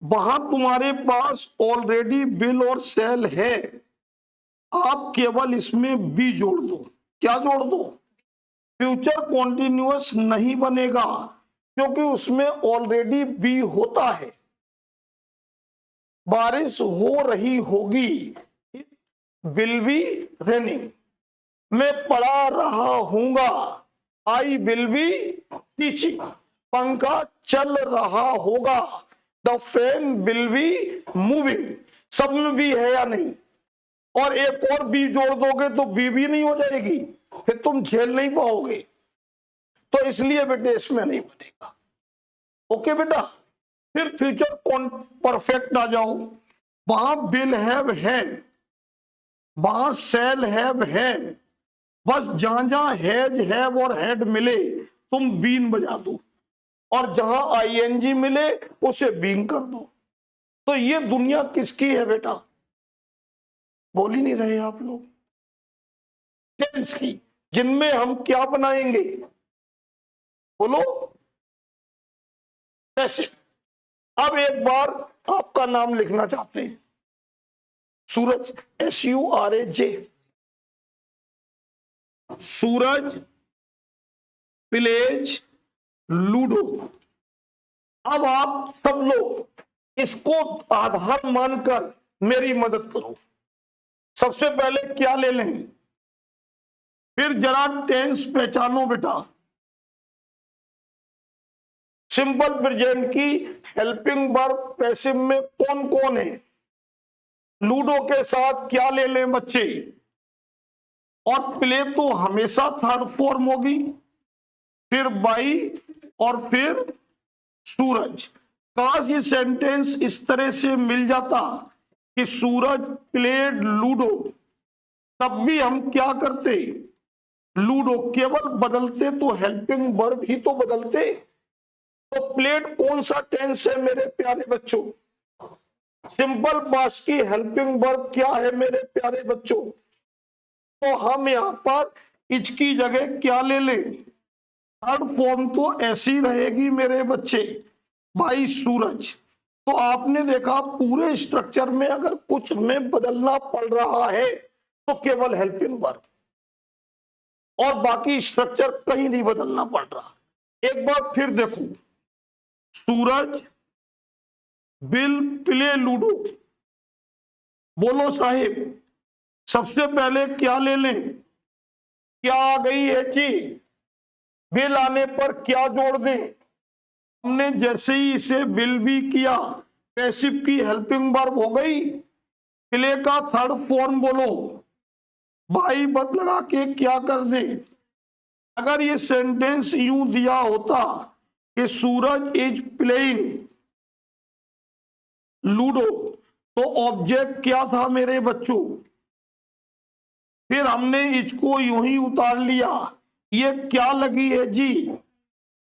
वहां तुम्हारे पास ऑलरेडी विल और शैल है, आप केवल इसमें बी जोड़ दो। क्या जोड़ दो? फ्यूचर कॉन्टिन्यूअस नहीं बनेगा क्योंकि उसमें ऑलरेडी बी होता है। बारिश हो रही होगी, विल बी रेनिंग। मैं पढ़ा रहा हूंगा, आई विल बी टीचिंग। पंखा चल रहा होगा, the fan will be moving. सब में भी है या नहीं? और एक और बी जोड़ दोगे तो बी भी नहीं हो जाएगी, फिर तुम झेल नहीं पाओगे। तो इसलिए बेटे इसमें नहीं बनेगा। ओके बेटा? फिर फ्यूचर परफेक्ट आ जाओ, वहां विल हैव है, वहां शैल हैव है, बस जहां जहां हैज हैव और हैड मिले तुम बीन बजा दो, और जहां आईएनजी मिले उसे बीन कर दो। तो ये दुनिया किसकी है बेटा? बोल ही नहीं रहे आप लोग। टेंस की, जिनमें हम क्या बनाएंगे, बोलो? कैसे? अब एक बार आपका नाम लिखना चाहते हैं, सूरज, SURAJ, सूरज प्लेज लूडो। अब आप सब लोग इसको आधार मानकर मेरी मदद करो। सबसे पहले क्या ले लें, फिर जरा टेंस पहचानो बेटा। सिंपल प्रेजेंट की हेल्पिंग वर्ब पैसिव में कौन कौन है? लूडो के साथ क्या ले लें बच्चे? और प्ले तो हमेशा थर्ड फॉर्म होगी, फिर बाई और फिर सूरज। काश ये सेंटेंस इस तरह से मिल जाता कि सूरज प्लेड लूडो, तब भी हम क्या करते? लूडो केवल बदलते तो हेल्पिंग वर्ब ही तो बदलते। तो प्लेड कौन सा टेंस है मेरे प्यारे बच्चों? सिंपल पास्ट की हेल्पिंग वर्ब क्या है मेरे प्यारे बच्चों? तो हम यहां पर इसकी जगह क्या ले लें? थर्ड फॉर्म तो ऐसी रहेगी मेरे बच्चे, बाई सूरज। तो आपने देखा पूरे स्ट्रक्चर में अगर कुछ हमें बदलना पड़ रहा है तो केवल हेल्पिंग वर्ब, और बाकी स्ट्रक्चर कहीं नहीं बदलना पड़ रहा। एक बार फिर देखो, सूरज विल प्ले लूडो। बोलो साहिब, सबसे पहले क्या ले लें? क्या आ गई है जी? विल आने पर क्या जोड़ दें? हमने जैसे ही इसे विल भी किया, पैसिव की हेल्पिंग वर्ब हो गई। प्ले का थर्ड फॉर्म बोलो, बाई बट लगा के क्या कर दें? अगर ये सेंटेंस यूं दिया होता कि सूरज इज प्लेइंग लूडो, तो ऑब्जेक्ट क्या था मेरे बच्चों? फिर हमने इसको यूं ही उतार लिया, ये क्या लगी है जी?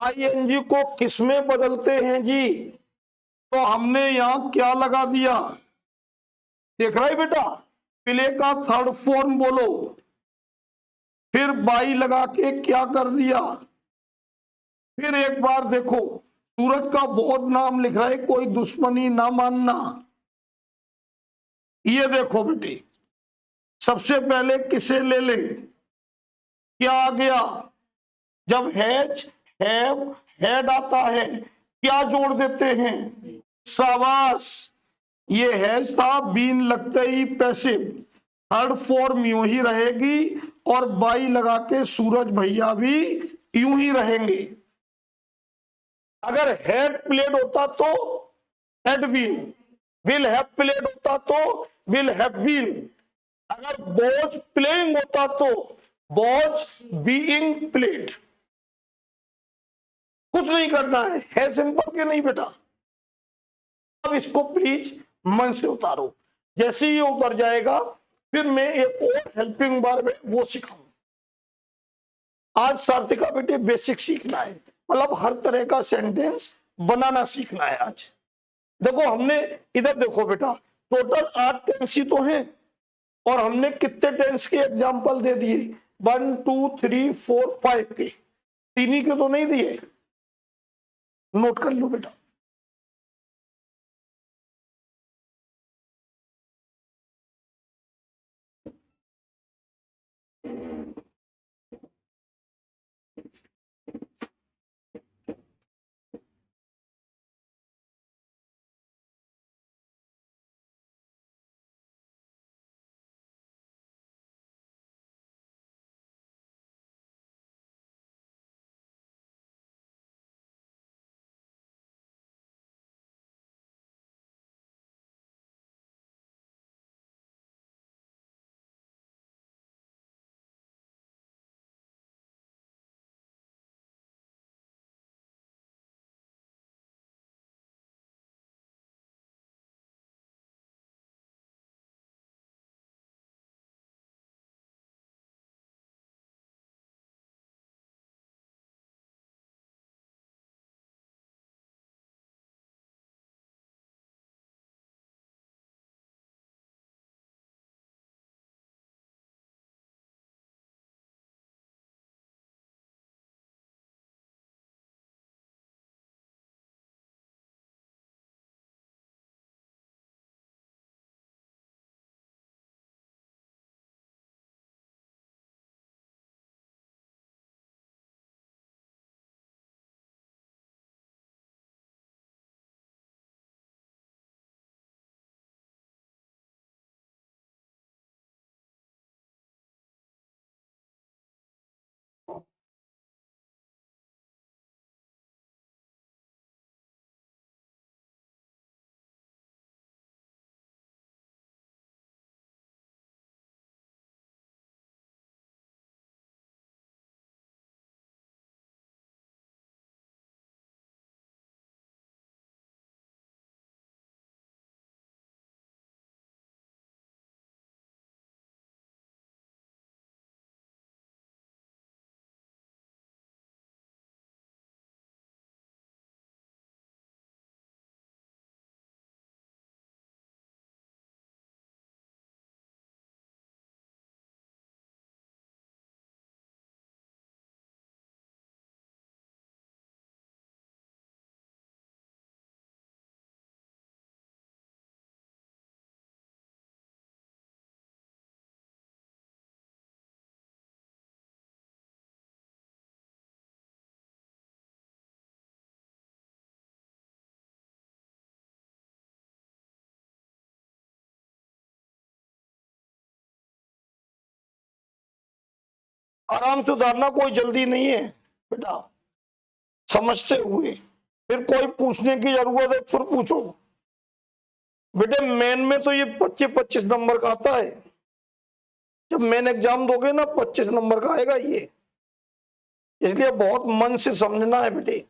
आईएनजी को किसमें बदलते हैं जी? तो हमने यहां क्या लगा दिया? देख रहा है बेटा? प्ले का थर्ड फॉर्म बोलो, फिर बाई लगा के क्या कर दिया? फिर एक बार देखो, सूरज का बहुत नाम लिख रहा है, कोई दुश्मनी ना मानना। ये देखो बेटी, सबसे पहले किसे ले ले? क्या आ गया? जब हैज हैव, हैड आता है, क्या जोड़ देते हैं, शाबाश, ये हैज था, बीन लगते ही पैसिव, थर्ड फॉर्म यूं ही रहेगी और बाई लगा के सूरज भैया भी यूं ही रहेंगे। अगर हैड प्लेड होता तो had been, will have played होता तो विल हैव बीन, अगर वॉज प्लेइंग होता तो वॉज बीइंग प्लेड। कुछ नहीं करना है सिंपल के नहीं बेटा। अब इसको प्लीज मन से उतारो, जैसे ही ये उतर जाएगा फिर मैं एक और हेल्पिंग बार में वो सिखाऊं। आज सार्थिका बेटे बेसिक सीखना है, मतलब हर तरह का सेंटेंस बनाना सीखना है आज। देखो हमने इधर देखो बेटा, टोटल 8 टेंस ही तो हैं और हमने कितने टेंस के एग्जाम्पल दे दिए, 1 2 3 4 5 के, 3 ही के तो नहीं दिए, नोट कर लो बेटा। आराम से उतारना, कोई जल्दी नहीं है बेटा, समझते हुए। फिर कोई पूछने की जरूरत है फिर पूछो बेटे। मेन में तो ये 25-25 नंबर का आता है, जब मेन एग्जाम दोगे ना 25 नंबर का आएगा ये, इसलिए बहुत मन से समझना है बेटे।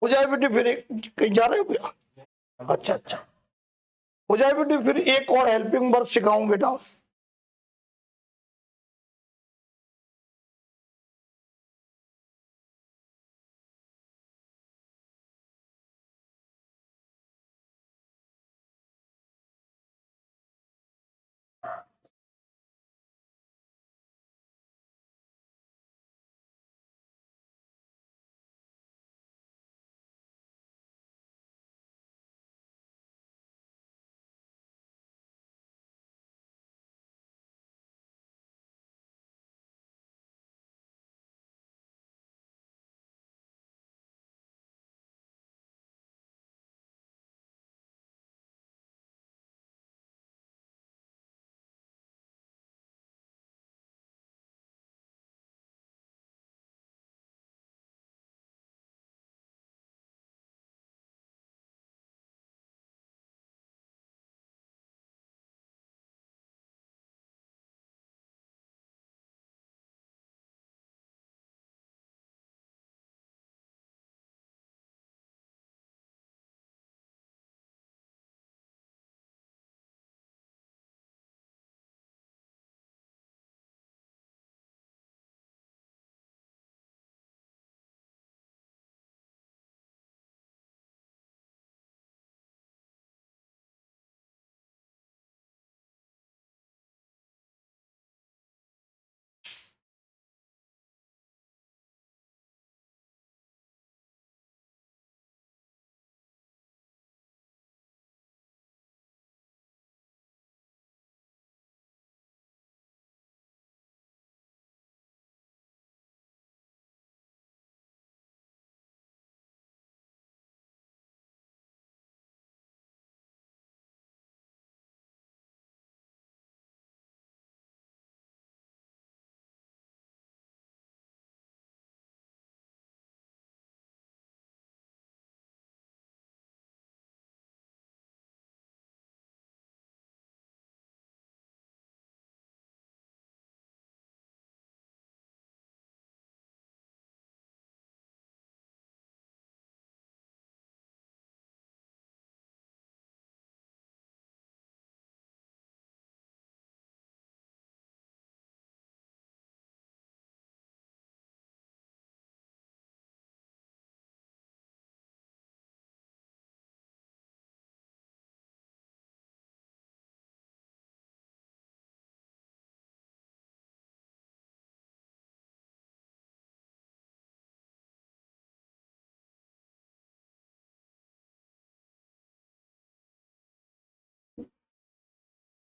हो जाए बेटे, फिर कहीं जा रहे हो क्या? अच्छा अच्छा, हो जाए बेटे, फिर एक और हेल्पिंग वर्ब सिखाऊं बेटा।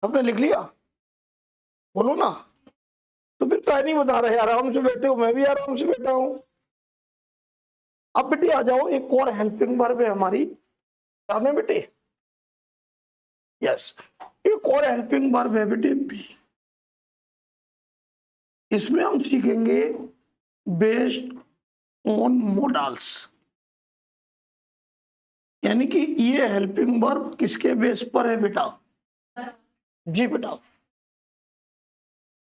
सबने लिख लिया? बोलो ना। तो फिर क्या नहीं बता रहे, आराम से बैठे हो, मैं भी आराम से बैठा हूं। अब बेटे आ जाओ, एक और हेल्पिंग वर्ब है हमारी, याद है बेटे? यस, एक और हेल्पिंग वर्ब है बेटे बी। इसमें हम सीखेंगे बेस्ड ऑन मोडाल्स, यानी कि ये हेल्पिंग वर्ब किसके बेस पर है बेटा? जी बेटा।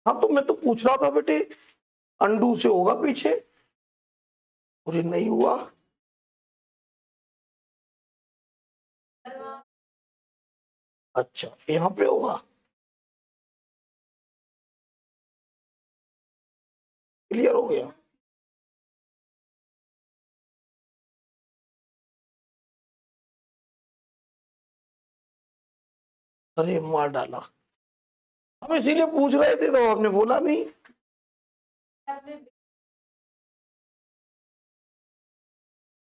हाँ, तो मैं तो पूछ रहा था बेटे, अंडू से होगा पीछे, और ये नहीं हुआ। अच्छा, यहां पे होगा। क्लियर हो गया? अरे मार डाला, हम इसीलिए पूछ रहे थे तो आपने बोला नहीं।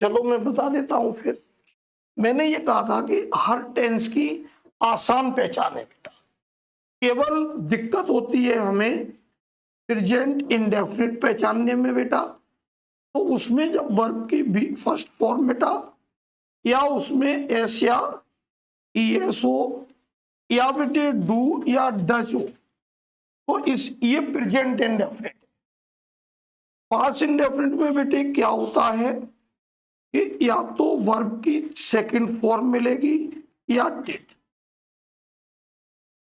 चलो मैं बता देता हूं फिर। मैंने ये कहा था कि हर टेंस की आसान पहचान है बेटा, केवल दिक्कत होती है हमें प्रेजेंट इंडेफिनिट पहचानने में बेटा। तो उसमें जब वर्ब की फर्स्ट फॉर्म बेटा, या उसमें एस या ईएस हो, या बेटे डू या डज हो, तो इस ये प्रेजेंट इंडेफिनिट। पास्ट इंडेफिनिट में बेटे क्या होता है कि या तो वर्ब की सेकंड फॉर्म मिलेगी या डिड।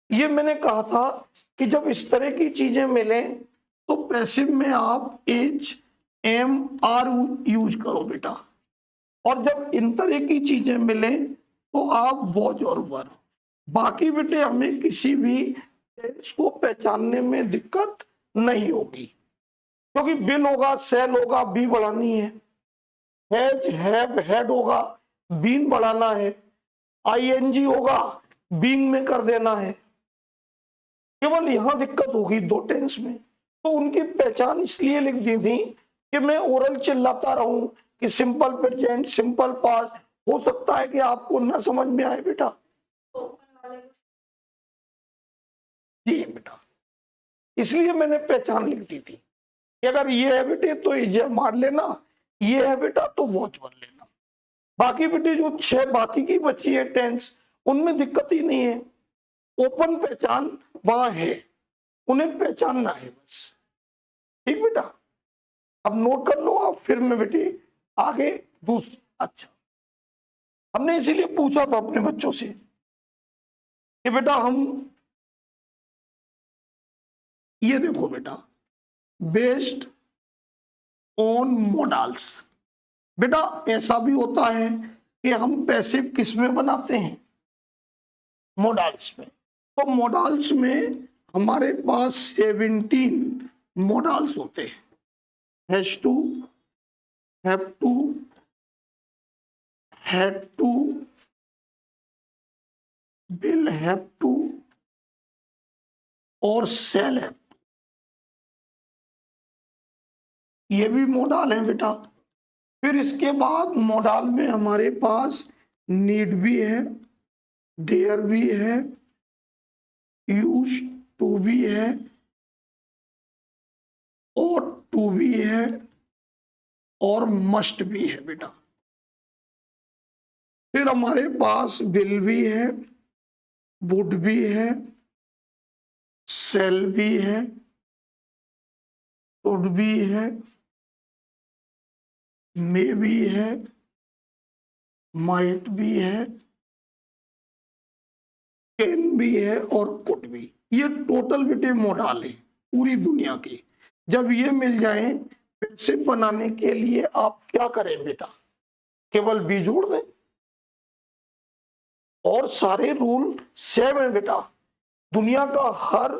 ये मैंने कहा था कि जब इस तरह की चीजें मिले तो पैसिव में आप एच एम आर यूज करो बेटा। और जब इन तरह की चीजें मिले तो आप वॉज और वर। बाकी बेटे हमें किसी भी टेंस को पहचानने में दिक्कत नहीं होगी, क्योंकि बिल होगा, सेल होगा, बी बढ़ानी है, हैज हैव हैड होगा, बीन बढ़ाना है, आईएनजी होगा, बीइंग में कर देना है। केवल यहां दिक्कत होगी दो टेंस में। तो उनकी पहचान इसलिए लिख दी थी कि मैं ओरल चिल्लाता रहूं कि सिंपल प्रेजेंट, सिंपल पास्ट, हो सकता है कि आपको ना समझ में आए बेटा। जी बेटा, इसलिए मैंने पहचान लिख दी थी कि अगर ये है बेटे तो ये मार लेना, ये है बेटा तो वॉच वन लेना। बाकी बेटे जो 6 बाकी की बची है टेंस, उनमें दिक्कत ही नहीं है। ओपन पहचान वहां है, उन्हें पहचानना है बस। ठीक बेटा, अब नोट कर लो आप, फिर मैं बेटे आगे दूसरी। अच्छा, हमने इसीलिए पूछा था अपने बच्चों से कि बेटा हम ये देखो बेटा, बेस्ड ऑन मोडाल्स। बेटा ऐसा भी होता है कि हम पैसिव किस में बनाते हैं, मोडाल्स में। तो मोडाल्स में हमारे पास 17 मोडाल्स होते हैं। Has to, have to, had to, will have to और सेल हैव टू, ये भी मोडाल है बेटा। फिर इसके बाद मोडाल में हमारे पास नीड भी है, डेयर भी है, यूज टू भी है, और टू भी है, और मस्ट भी है बेटा। फिर हमारे पास विल भी है, वुड भी है, सेल भी है, शुड भी है, मे भी है, माइट भी है, कैन भी है, और कुड भी। ये टोटल बेटे मोडाल है पूरी दुनिया के। जब ये मिल जाए पैसिव बनाने के लिए आप क्या करें बेटा, केवल बी जोड़ दें, और सारे रूल सेम है बेटा। दुनिया का हर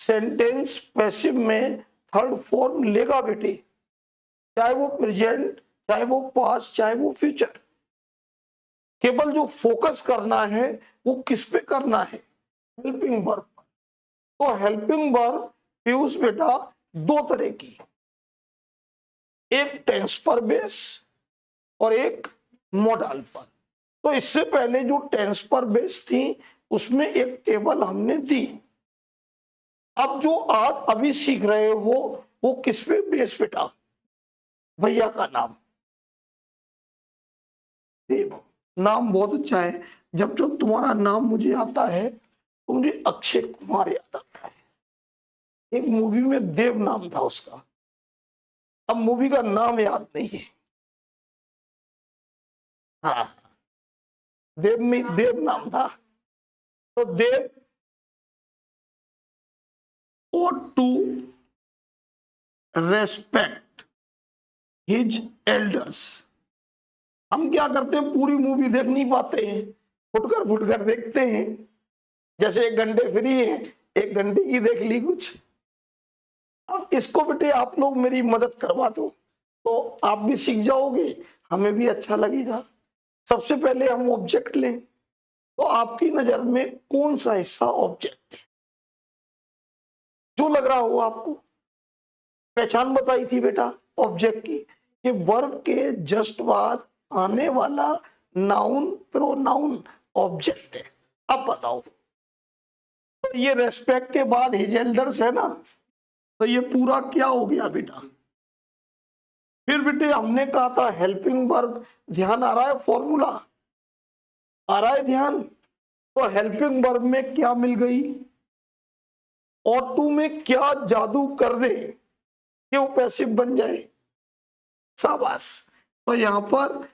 सेंटेंस पैसिव में थर्ड फॉर्म लेगा बेटे, चाहे वो प्रेजेंट, चाहे वो पास्ट, चाहे वो फ्यूचर। केवल जो फोकस करना है वो किस पे करना है, हेल्पिंग वर्ब पर। तो हेल्पिंग वर्ब यूज बेटा दो तरह की, एक टेंस पर बेस और एक मोडाल पर। तो इससे पहले जो टेंस पर बेस थी उसमें एक टेबल हमने दी। अब जो आज अभी सीख रहे हो वो किस पे बेस बेटा, भैया का नाम देव। नाम बहुत अच्छा है। जब जब तुम्हारा नाम मुझे आता है तो मुझे अक्षय कुमार याद आता है। एक मूवी में देव नाम था उसका, अब मूवी का नाम याद नहीं है। हाँ, देव में देव नाम था। तो देव ought to respect his elders। हम क्या करते हैं, पूरी मूवी देख नहीं पाते हैं, फुटकर देखते हैं। जैसे 1 घंटे फ्री है, 1 घंटे की देख ली कुछ। अब इसको बेटे आप लोग मेरी मदद करवा दो तो आप भी सीख जाओगे, हमें भी अच्छा लगेगा। सबसे पहले हम ऑब्जेक्ट लें, तो आपकी नजर में कौन सा हिस्सा ऑब्जेक्ट है जो लग रहा हो आपको। पहचान बताई थी बेटा ऑब्जेक्ट की, कि वर्ब के जस्ट बाद आने वाला नाउन प्रोनाउन ऑब्जेक्ट है। अब बताओ, तो ये रेस्पेक्ट के बाद हिज एल्डर्स है ना, तो ये पूरा क्या हो गया बेटा। फिर बेटे हमने कहा था हेल्पिंग वर्ब, ध्यान आ रहा है, फॉर्मूला आ रहा है ध्यान। तो हेल्पिंग वर्ब में क्या मिल गई, और टू में क्या जादू कर दे कि वो पैसिव बन जाए, शाबाश। तो यहां पर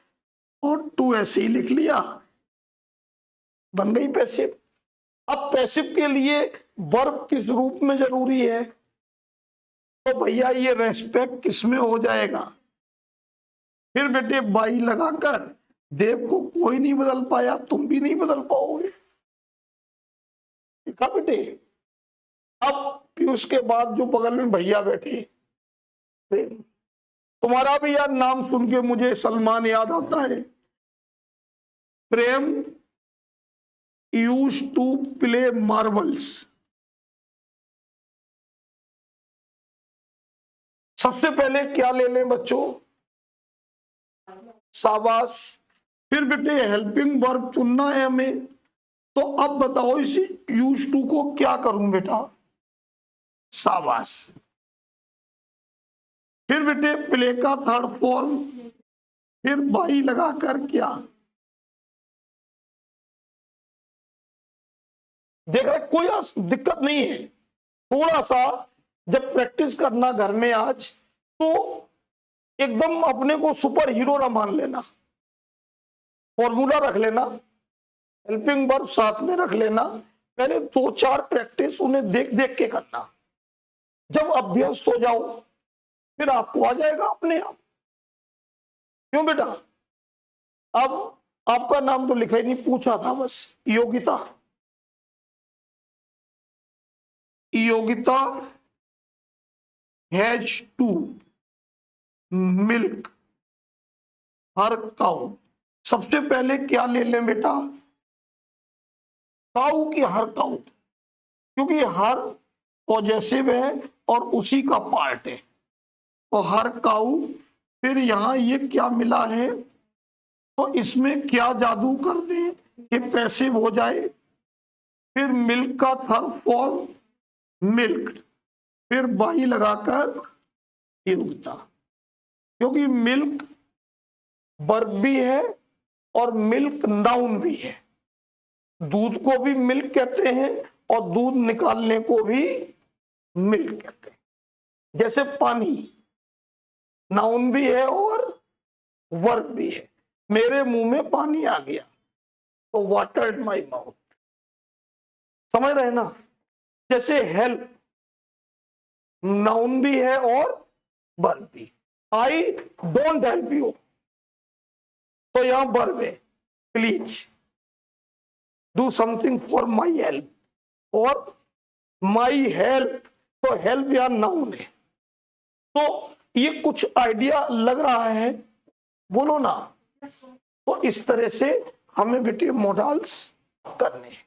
और टू ऐसे ही लिख लिया, बन गई पैसिव। अब पैसिव के लिए वर्ब किस रूप में जरूरी है, तो भैया ये रेस्पेक्ट किस में हो जाएगा, फिर बेटे बाई लगाकर देव को कोई नहीं बदल पाया, तुम भी नहीं बदल पाओगे। देखा बेटे। अब पीयूष के बाद जो बगल में भैया बैठे, प्रेम। तुम्हारा भी यार नाम सुन के मुझे सलमान याद आता है। प्रेम यूज्ड टू प्ले मार्बल्स। सबसे पहले क्या ले लें बच्चों? शाबाश। फिर बेटे हेल्पिंग वर्ब चुनना है हमें। तो अब बताओ इस यूज टू को क्या करूं बेटा? शाबाश। फिर बेटे प्ले का थर्ड फॉर्म, फिर बाई लगाकर क्या? देख रहे कोई दिक्कत नहीं है। थोड़ा सा जब प्रैक्टिस करना घर में आज, तो एकदम अपने को सुपर हीरो ना मान लेना। फॉर्मूला रख लेना, हेल्पिंग वर्ब साथ में रख लेना। पहले 2-4 प्रैक्टिस उन्हें देख देख के करना। जब अभ्यस्त हो जाओ फिर आपको आ जाएगा अपने आप। क्यों बेटा? अब आपका नाम तो लिखा ही नहीं, पूछा था बस। Yogita. Yogita has to milk her cow. सबसे पहले क्या ले लें बेटा? काउ की हर काउ, क्योंकि हर पॉजेसिव है और उसी का पार्ट है। तो हर काउ। फिर यहां ये क्या मिला है, तो इसमें क्या जादू कर दें कि पैसिव हो जाए। फिर मिल्क का थर्ड फॉर्म मिल्क, फिर बाई लगाकर योगिता। क्योंकि मिल्क वर्ब भी है और मिल्क नाउन भी है। दूध को भी मिल्क कहते हैं और दूध निकालने को भी मिल्क कहते हैं। जैसे पानी नाउन भी है और वर्ब भी है। मेरे मुंह में पानी आ गया तो वाटर्ड माय माउथ। समझ रहे ना? जैसे हेल्प नाउन भी है और वर्ब भी। आई डोंट हेल्प यू, तो यहां वर्ब है। Please do something for my help. और माई हेल्प, तो हेल्प या नाउन है। तो ये कुछ आइडिया लग रहा है, बोलो ना। तो इस तरह से हमें बेटे मॉडल्स करने हैं।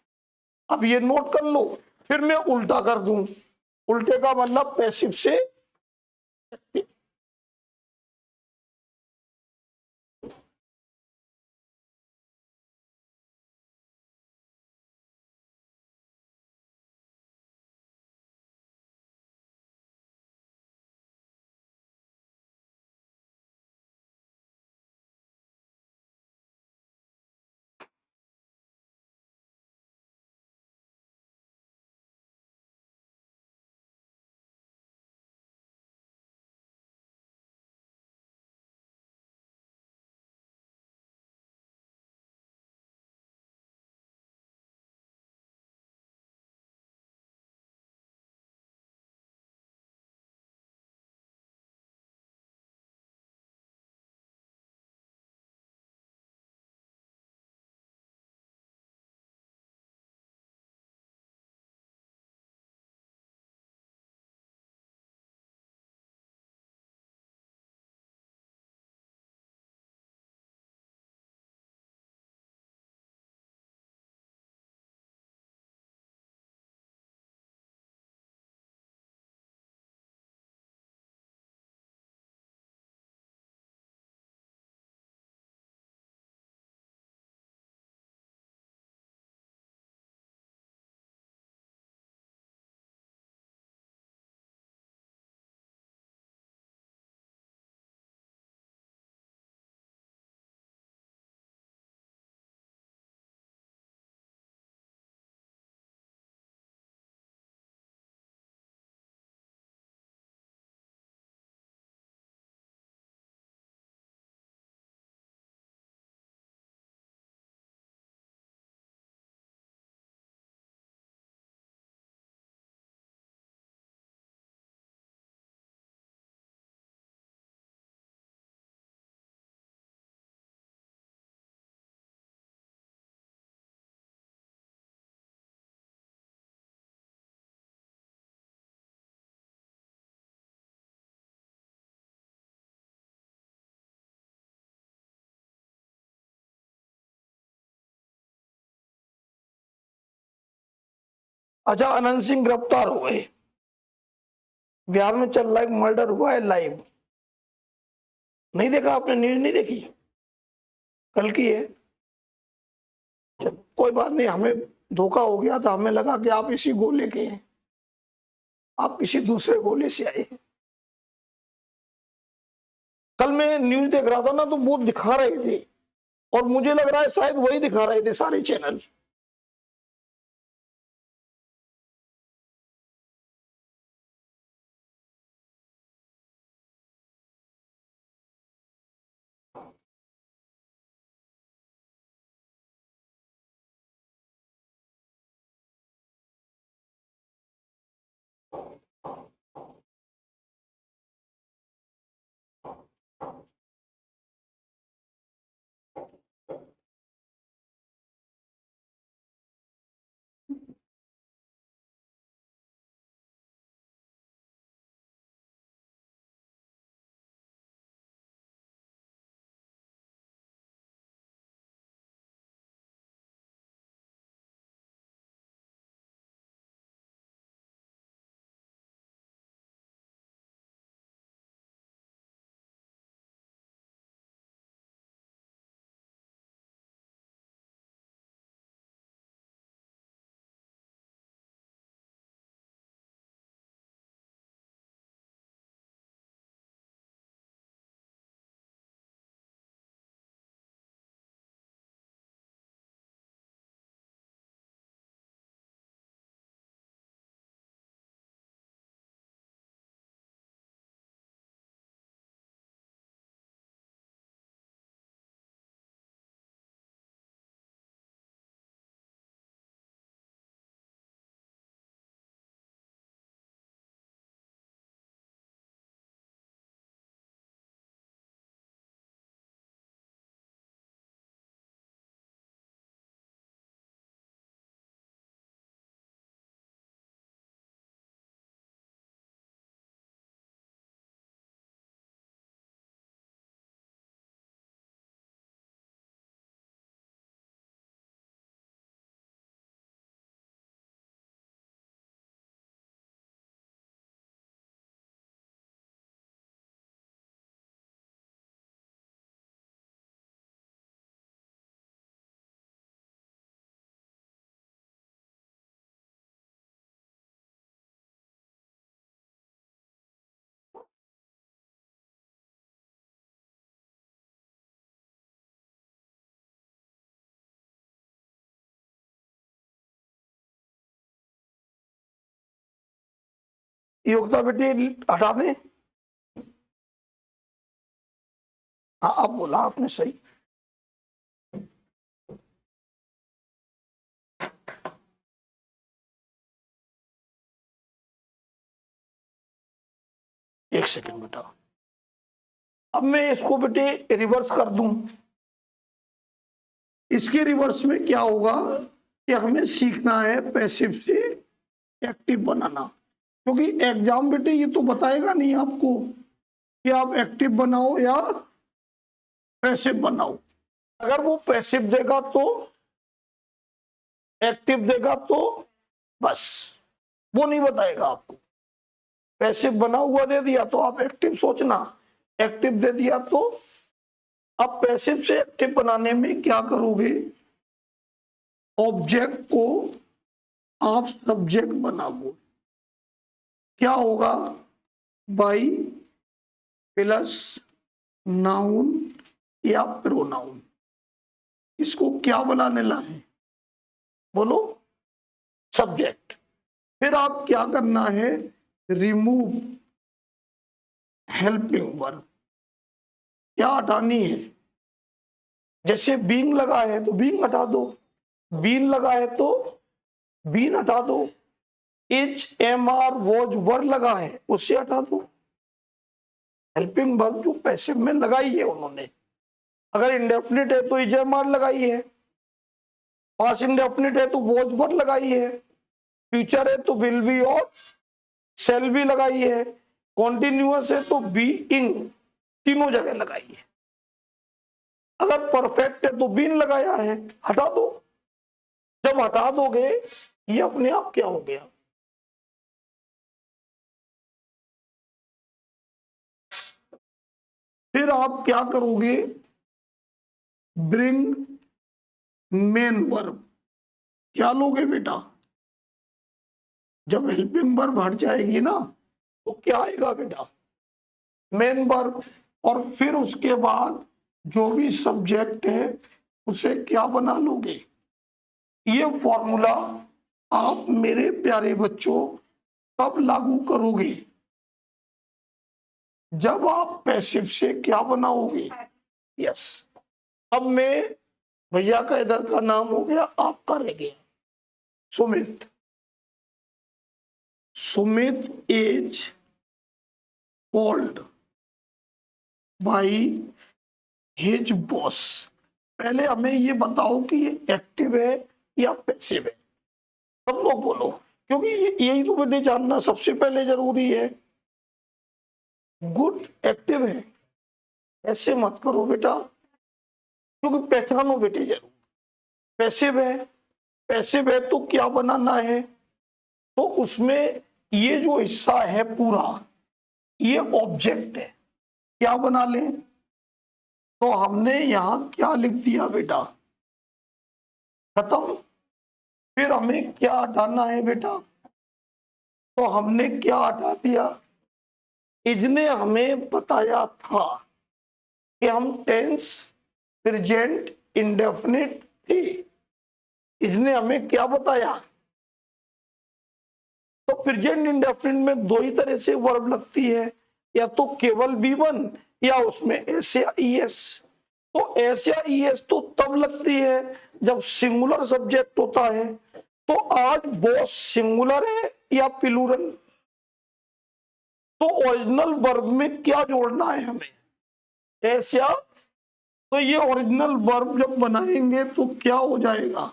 अब ये नोट कर लो, फिर मैं उल्टा कर दूं। उल्टे का मतलब पैसिव से अच्छा, अनंत सिंह गिरफ्तार हो गए, बिहार में चल रहा है मर्डर हुआ है लाइव, नहीं देखा आपने, न्यूज नहीं देखी, कल की है। चलो कोई बात नहीं, हमें धोखा हो गया था, हमें लगा कि आप इसी गोले के हैं, आप किसी दूसरे गोले से आए। कल मैं न्यूज देख रहा था ना, तो वो दिखा रहे थे, और मुझे लग रहा है शायद वही दिखा रहे थे सारे चैनल। योग्यता बेटी हटा दें। हाँ, अब बोला आपने सही। एक सेकंड बेटा, अब मैं इसको बेटे रिवर्स कर दूं। इसके रिवर्स में क्या होगा कि हमें सीखना है पैसिव से एक्टिव बनाना, क्योंकि एग्जाम बेटे ये तो बताएगा नहीं आपको कि आप एक्टिव बनाओ या पैसिव बनाओ। अगर वो पैसिव देगा तो, एक्टिव देगा तो बस, वो नहीं बताएगा आपको। पैसिव बना हुआ दे दिया तो आप एक्टिव सोचना, एक्टिव दे दिया तो आप पैसिव से एक्टिव बनाने में क्या करोगे, ऑब्जेक्ट को आप सब्जेक्ट बनाओगे। क्या होगा, बाई प्लस नाउन या प्रोनाउन। इसको क्या बनाने लाए, बोलो, सब्जेक्ट। फिर आप क्या करना है, रिमूव हेल्पिंग वर्ब। क्या हटानी है, जैसे बीइंग लगा है तो बीइंग हटा दो, बीन लगा है तो बीन हटा दो, HMR वॉज वर लगा है उसे हटा दो। हेल्पिंग वर्ब जो पैसिव में लगाई है उन्होंने, अगर इंडेफिनिट है तो HMR लगाई है, पास्ट इंडेफिनिट है तो वॉज वर लगाई है, फ्यूचर है तो विल बी और शैल बी लगाई है, कॉन्टिन्यूअस है तो बीइंग, तीनों जगह लगाई है। अगर परफेक्ट है तो बीन लगाया है, हटा दो। जब हटा दोगे ये अपने आप क्या हो गया, फिर आप क्या करोगे, ब्रिंग मेन वर्ब, क्या लोगे बेटा, जब हेल्पिंग वर्ब हट जाएगी ना तो क्या आएगा बेटा, मेन वर्ब। और फिर उसके बाद जो भी सब्जेक्ट है उसे क्या बना लोगे। ये फॉर्मूला आप मेरे प्यारे बच्चों कब लागू करोगे, जब आप पैसिव से क्या बनाओगे। यस, अब मैं, भैया का इधर का नाम हो गया, आपका रह गया Sumit. Sumit is called by his boss. पहले हमें ये बताओ कि ये एक्टिव है या पैसिव है, सब लोग बोलो, क्योंकि यही तो मुझे जानना सबसे पहले जरूरी है। गुड, एक्टिव है, ऐसे मत करो बेटा, क्योंकि पहचानो बेटे जरूर। पैसिव है, पैसिव है तो क्या बनाना है, तो उसमें ये जो हिस्सा है पूरा ये ऑब्जेक्ट है, क्या बना लें, तो हमने यहां क्या लिख दिया बेटा, खत्म। फिर हमें क्या हटाना है बेटा, तो हमने क्या हटा दिया, इसने हमें बताया था कि हम टेंस प्रेजेंट इंडेफिनिट थे, इसने हमें क्या बताया, तो प्रेजेंट इंडेफिनिट में दो ही तरह से वर्ब लगती है, या तो केवल बी1 या उसमें एस या ईएस। तो एस या ईएस तो तब लगती है जब सिंगुलर सब्जेक्ट होता है। तो आज बॉस सिंगुलर है या प्लूरल, तो ओरिजिनल वर्ब में क्या जोड़ना है हमें, एस या, तो ये ओरिजिनल वर्ब जब बनाएंगे तो क्या हो जाएगा,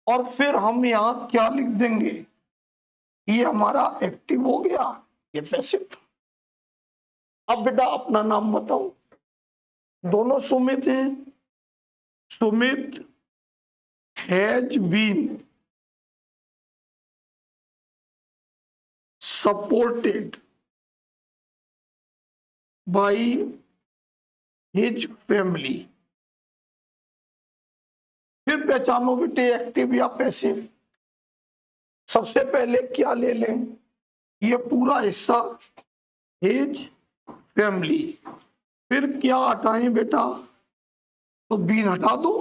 और फिर हम यहां क्या लिख देंगे, ये हमारा एक्टिव हो गया, ये पैसिव। अब बेटा अपना नाम बताओ, दोनों सुमित हैं, Sumit has been supported by his family. फिर पहचानो बेटे एक्टिव या पैसिव। सबसे पहले क्या ले लें, ये पूरा हिस्सा हिज फैमिली, फिर क्या हटाएं बेटा, तो बीन हटा दो,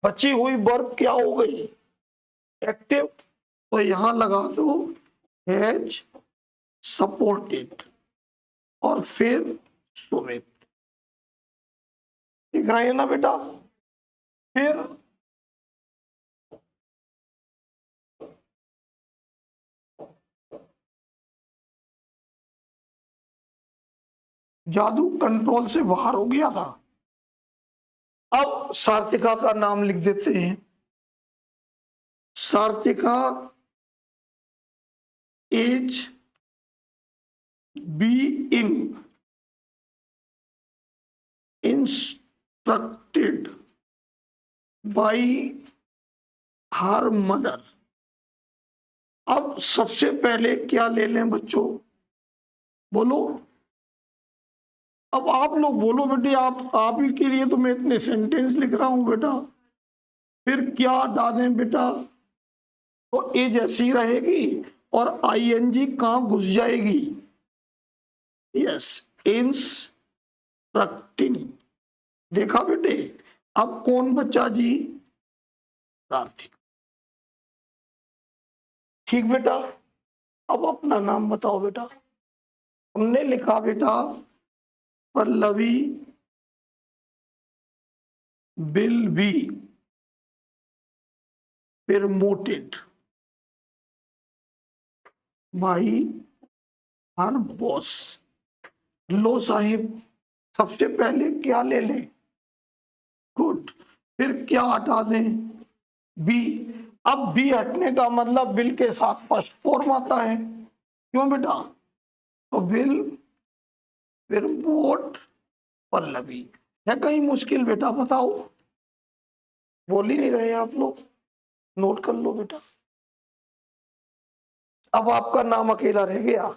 बची हुई वर्ब क्या हो गई, एक्टिव, तो यहां लगा दो हैज सपोर्टेड और फिर सुमित, दिख रहा है ना बेटा। फिर जादू कंट्रोल से बाहर हो गया था। अब सार्तिका का नाम लिख देते हैं, Sartika is being instructed by her mother. अब सबसे पहले क्या ले लें बच्चों, बोलो, अब आप लोग बोलो बेटे, आप ही के लिए तो मैं इतने सेंटेंस लिख रहा हूं बेटा। फिर क्या हटा दें बेटा, तो एज ऐसी रहेगी और आईएनजी कहां घुस जाएगी, यस, इंस्ट्रक्टिंग। देखा बेटे, अब कौन बच्चा जी, कार्तिक। ठीक बेटा, अब अपना नाम बताओ बेटा। हमने लिखा बेटा Pallavi will be promoted by her boss. लो साहिब, सबसे पहले क्या ले लें, गुड, फिर क्या हटा दें, बी। अब बी हटने का मतलब बिल के साथ फर्स्ट फॉर्म आता है, क्यों बेटा, तो बिल फिर वोट पल्लवी। है कहीं मुश्किल बेटा, बताओ, बोल ही नहीं रहे आप लोग। नोट कर लो बेटा। अब आपका नाम अकेला रह गया,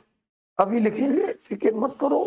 अभी लिखेंगे, फिक्र मत करो।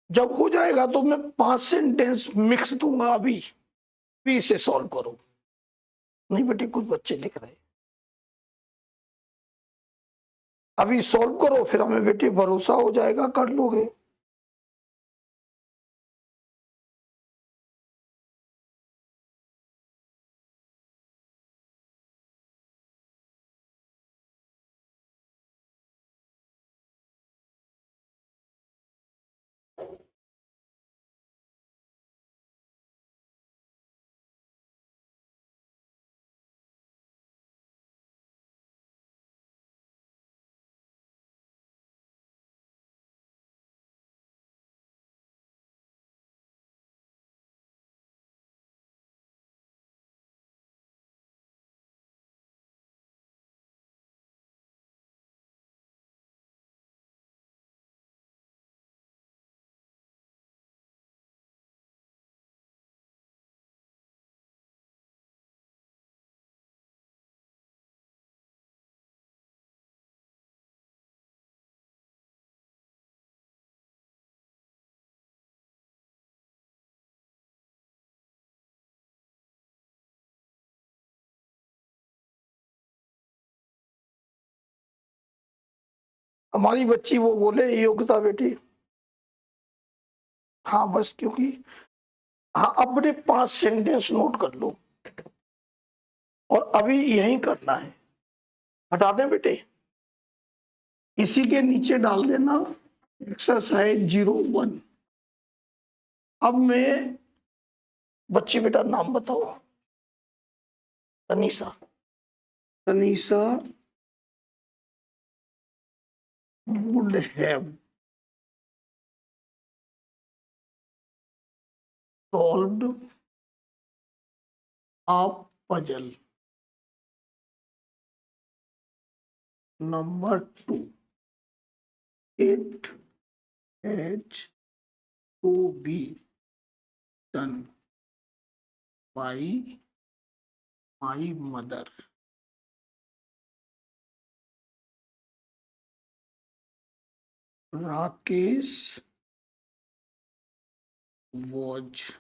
जब हो जाएगा तो मैं 5 सेंटेंस मिक्स दूंगा, अभी भी इसे सॉल्व करो। नहीं बेटे, कुछ बच्चे लिख रहे हैं, अभी सॉल्व करो, फिर हमें बेटे भरोसा हो जाएगा कर लोगे। हमारी बच्ची वो बोले योग्यता बेटी। हाँ बस, क्योंकि हाँ, अब बेटे 5 सेंटेंस नोट कर लो और अभी यही करना है। हटा दें बेटे, इसी के नीचे डाल देना एक्सरसाइज 01। अब मैं, बच्ची बेटा नाम बताओ। Tanisha. Tanisha would have solved a puzzle. Number two, it has to be done by my mother. Rakesh was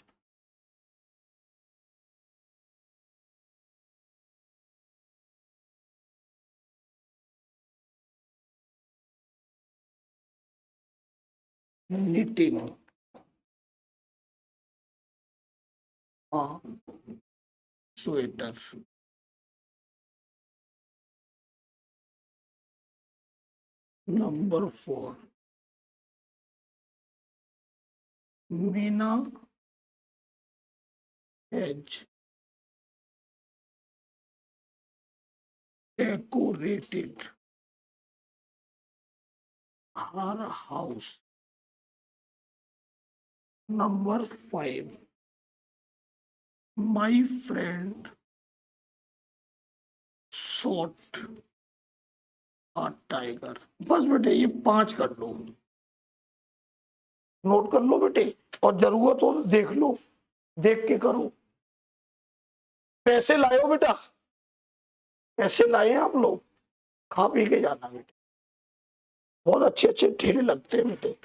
knitting a sweater. Number four, Meena has decorated her house. Number five, my friend shot a tiger. बस बेटे ये पांच कर लो, note कर लो बेटे, और जरूरत हो तो देख लो, देख के करो। पैसे लाए हो बेटा, पैसे लाए हैं आप लोग, खा पी के जाना बेटे, बहुत अच्छे अच्छे ठेले लगते हैं बेटे।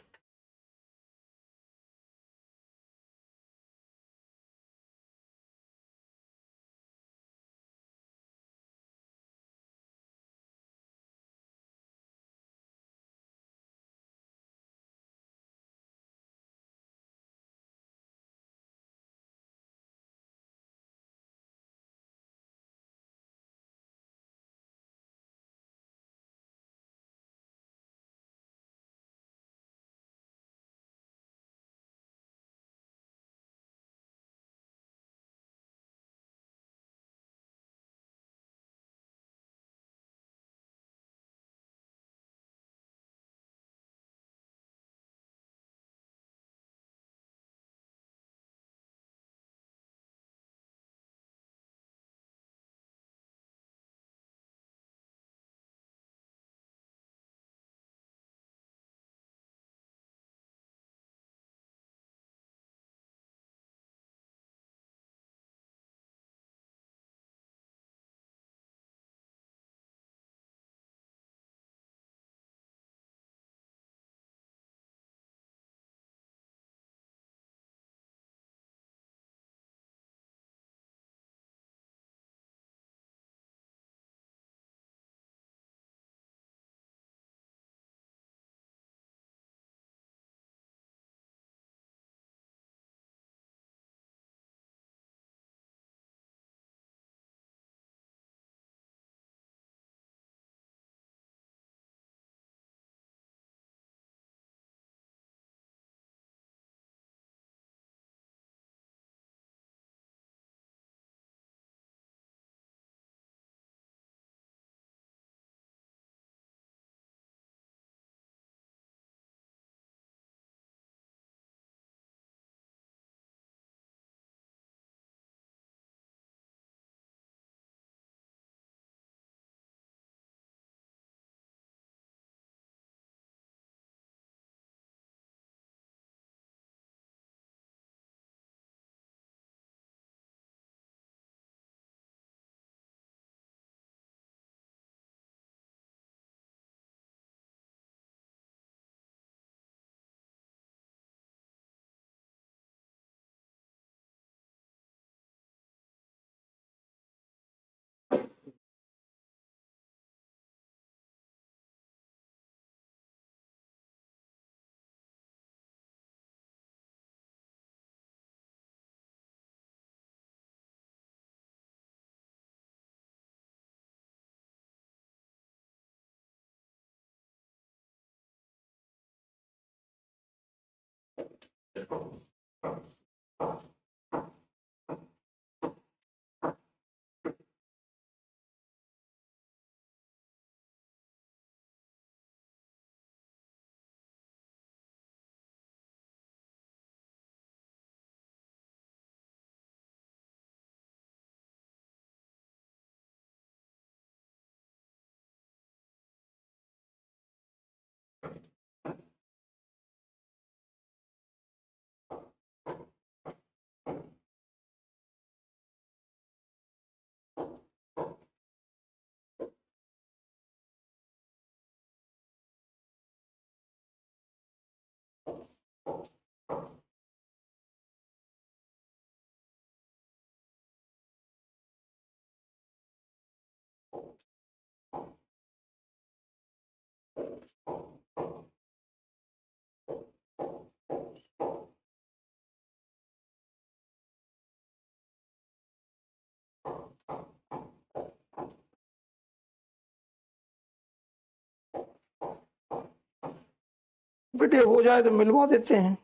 बेटे हो जाए तो मिलवा देते हैं,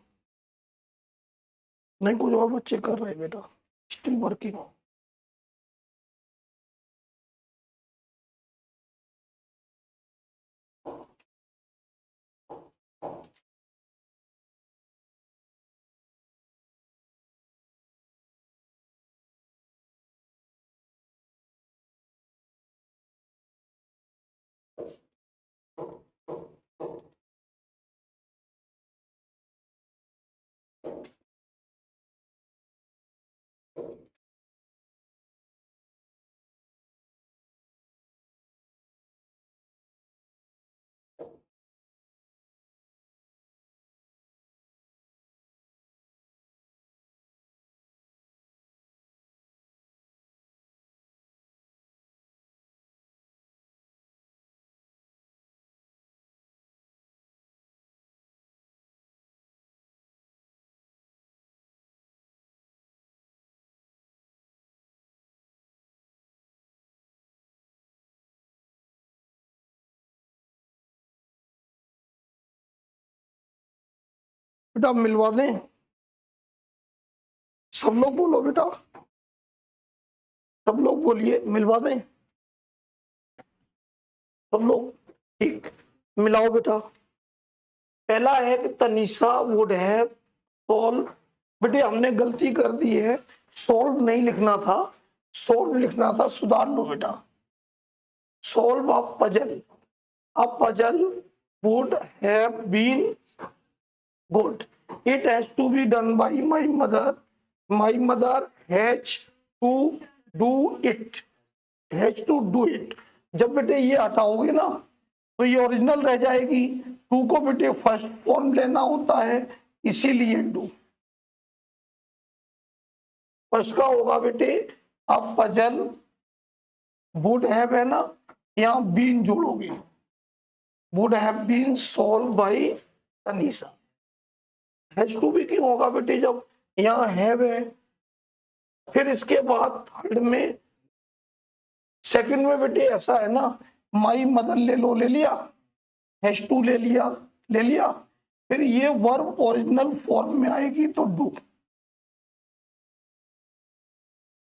नहीं कुछ और बच्चे कर रहे हैं बेटा, स्टिल वर्किंग। बेटा मिलवा दें, सब लोग बोलो बेटा, सब लोग बोलिए मिलवा दें, सब लोग। ठीक, मिलाओ बेटा। पहला है कि तनीषा वुड हैव सॉल्व, बेटे हमने गलती कर दी है, सॉल्व नहीं लिखना था, सॉल्व लिखना था, सुधार लो बेटा। Solve a puzzle would have been good, it has to be done by my mother has to do it, has to do it. जब बेटे ये हटाओगे ना तो ये ओरिजिनल रह जाएगी, टू को बेटे फर्स्ट फॉर्म लेना होता है, इसीलिए डू। फर्स्ट का होगा बेटे अब पजल, वुड हैव है ना, यहां बीन जोड़ोगे, would have been solve by Tanisha. Has to be क्यों होगा बेटे, जब यहां हैव है। फिर इसके बाद थर्ड में, सेकंड में बेटे ऐसा है ना, माई मदर ले लो, ले लिया, हैज टू ले लिया, ले लिया, फिर ये वर्ब ओरिजिनल फॉर्म में आएगी तो डू,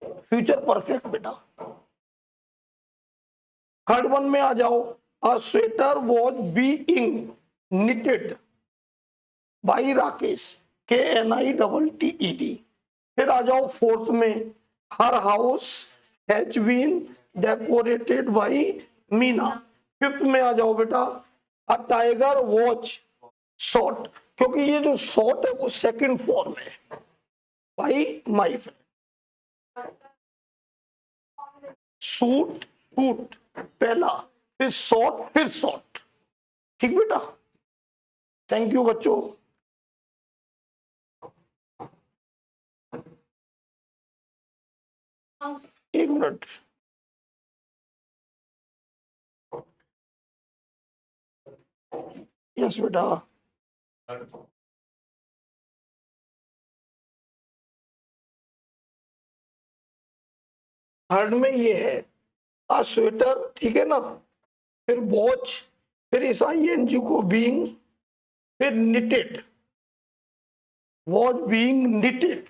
फ्यूचर परफेक्ट बेटा। थर्ड वन में आ जाओ, a sweater was being knitted by Rakesh, KNITTED। फिर आ जाओ फोर्थ में, her house has been decorated by Meena. Fifth में आ जाओ बेटा, अ टाइगर वॉच शॉट, क्योंकि ये जो शॉट है वो सेकंड फॉर्म है, by my friend. Shoot shoot पहला, फिर शॉट, फिर शॉट। ठीक बेटा, थैंक यू बच्चों। एक मिनट, यस बेटा। थर्ड में ये है आ स्वेटर, ठीक है ना, फिर वॉच, फिर इस ING को बीइंग, फिर निटेड, वॉच बीइंग निटेड,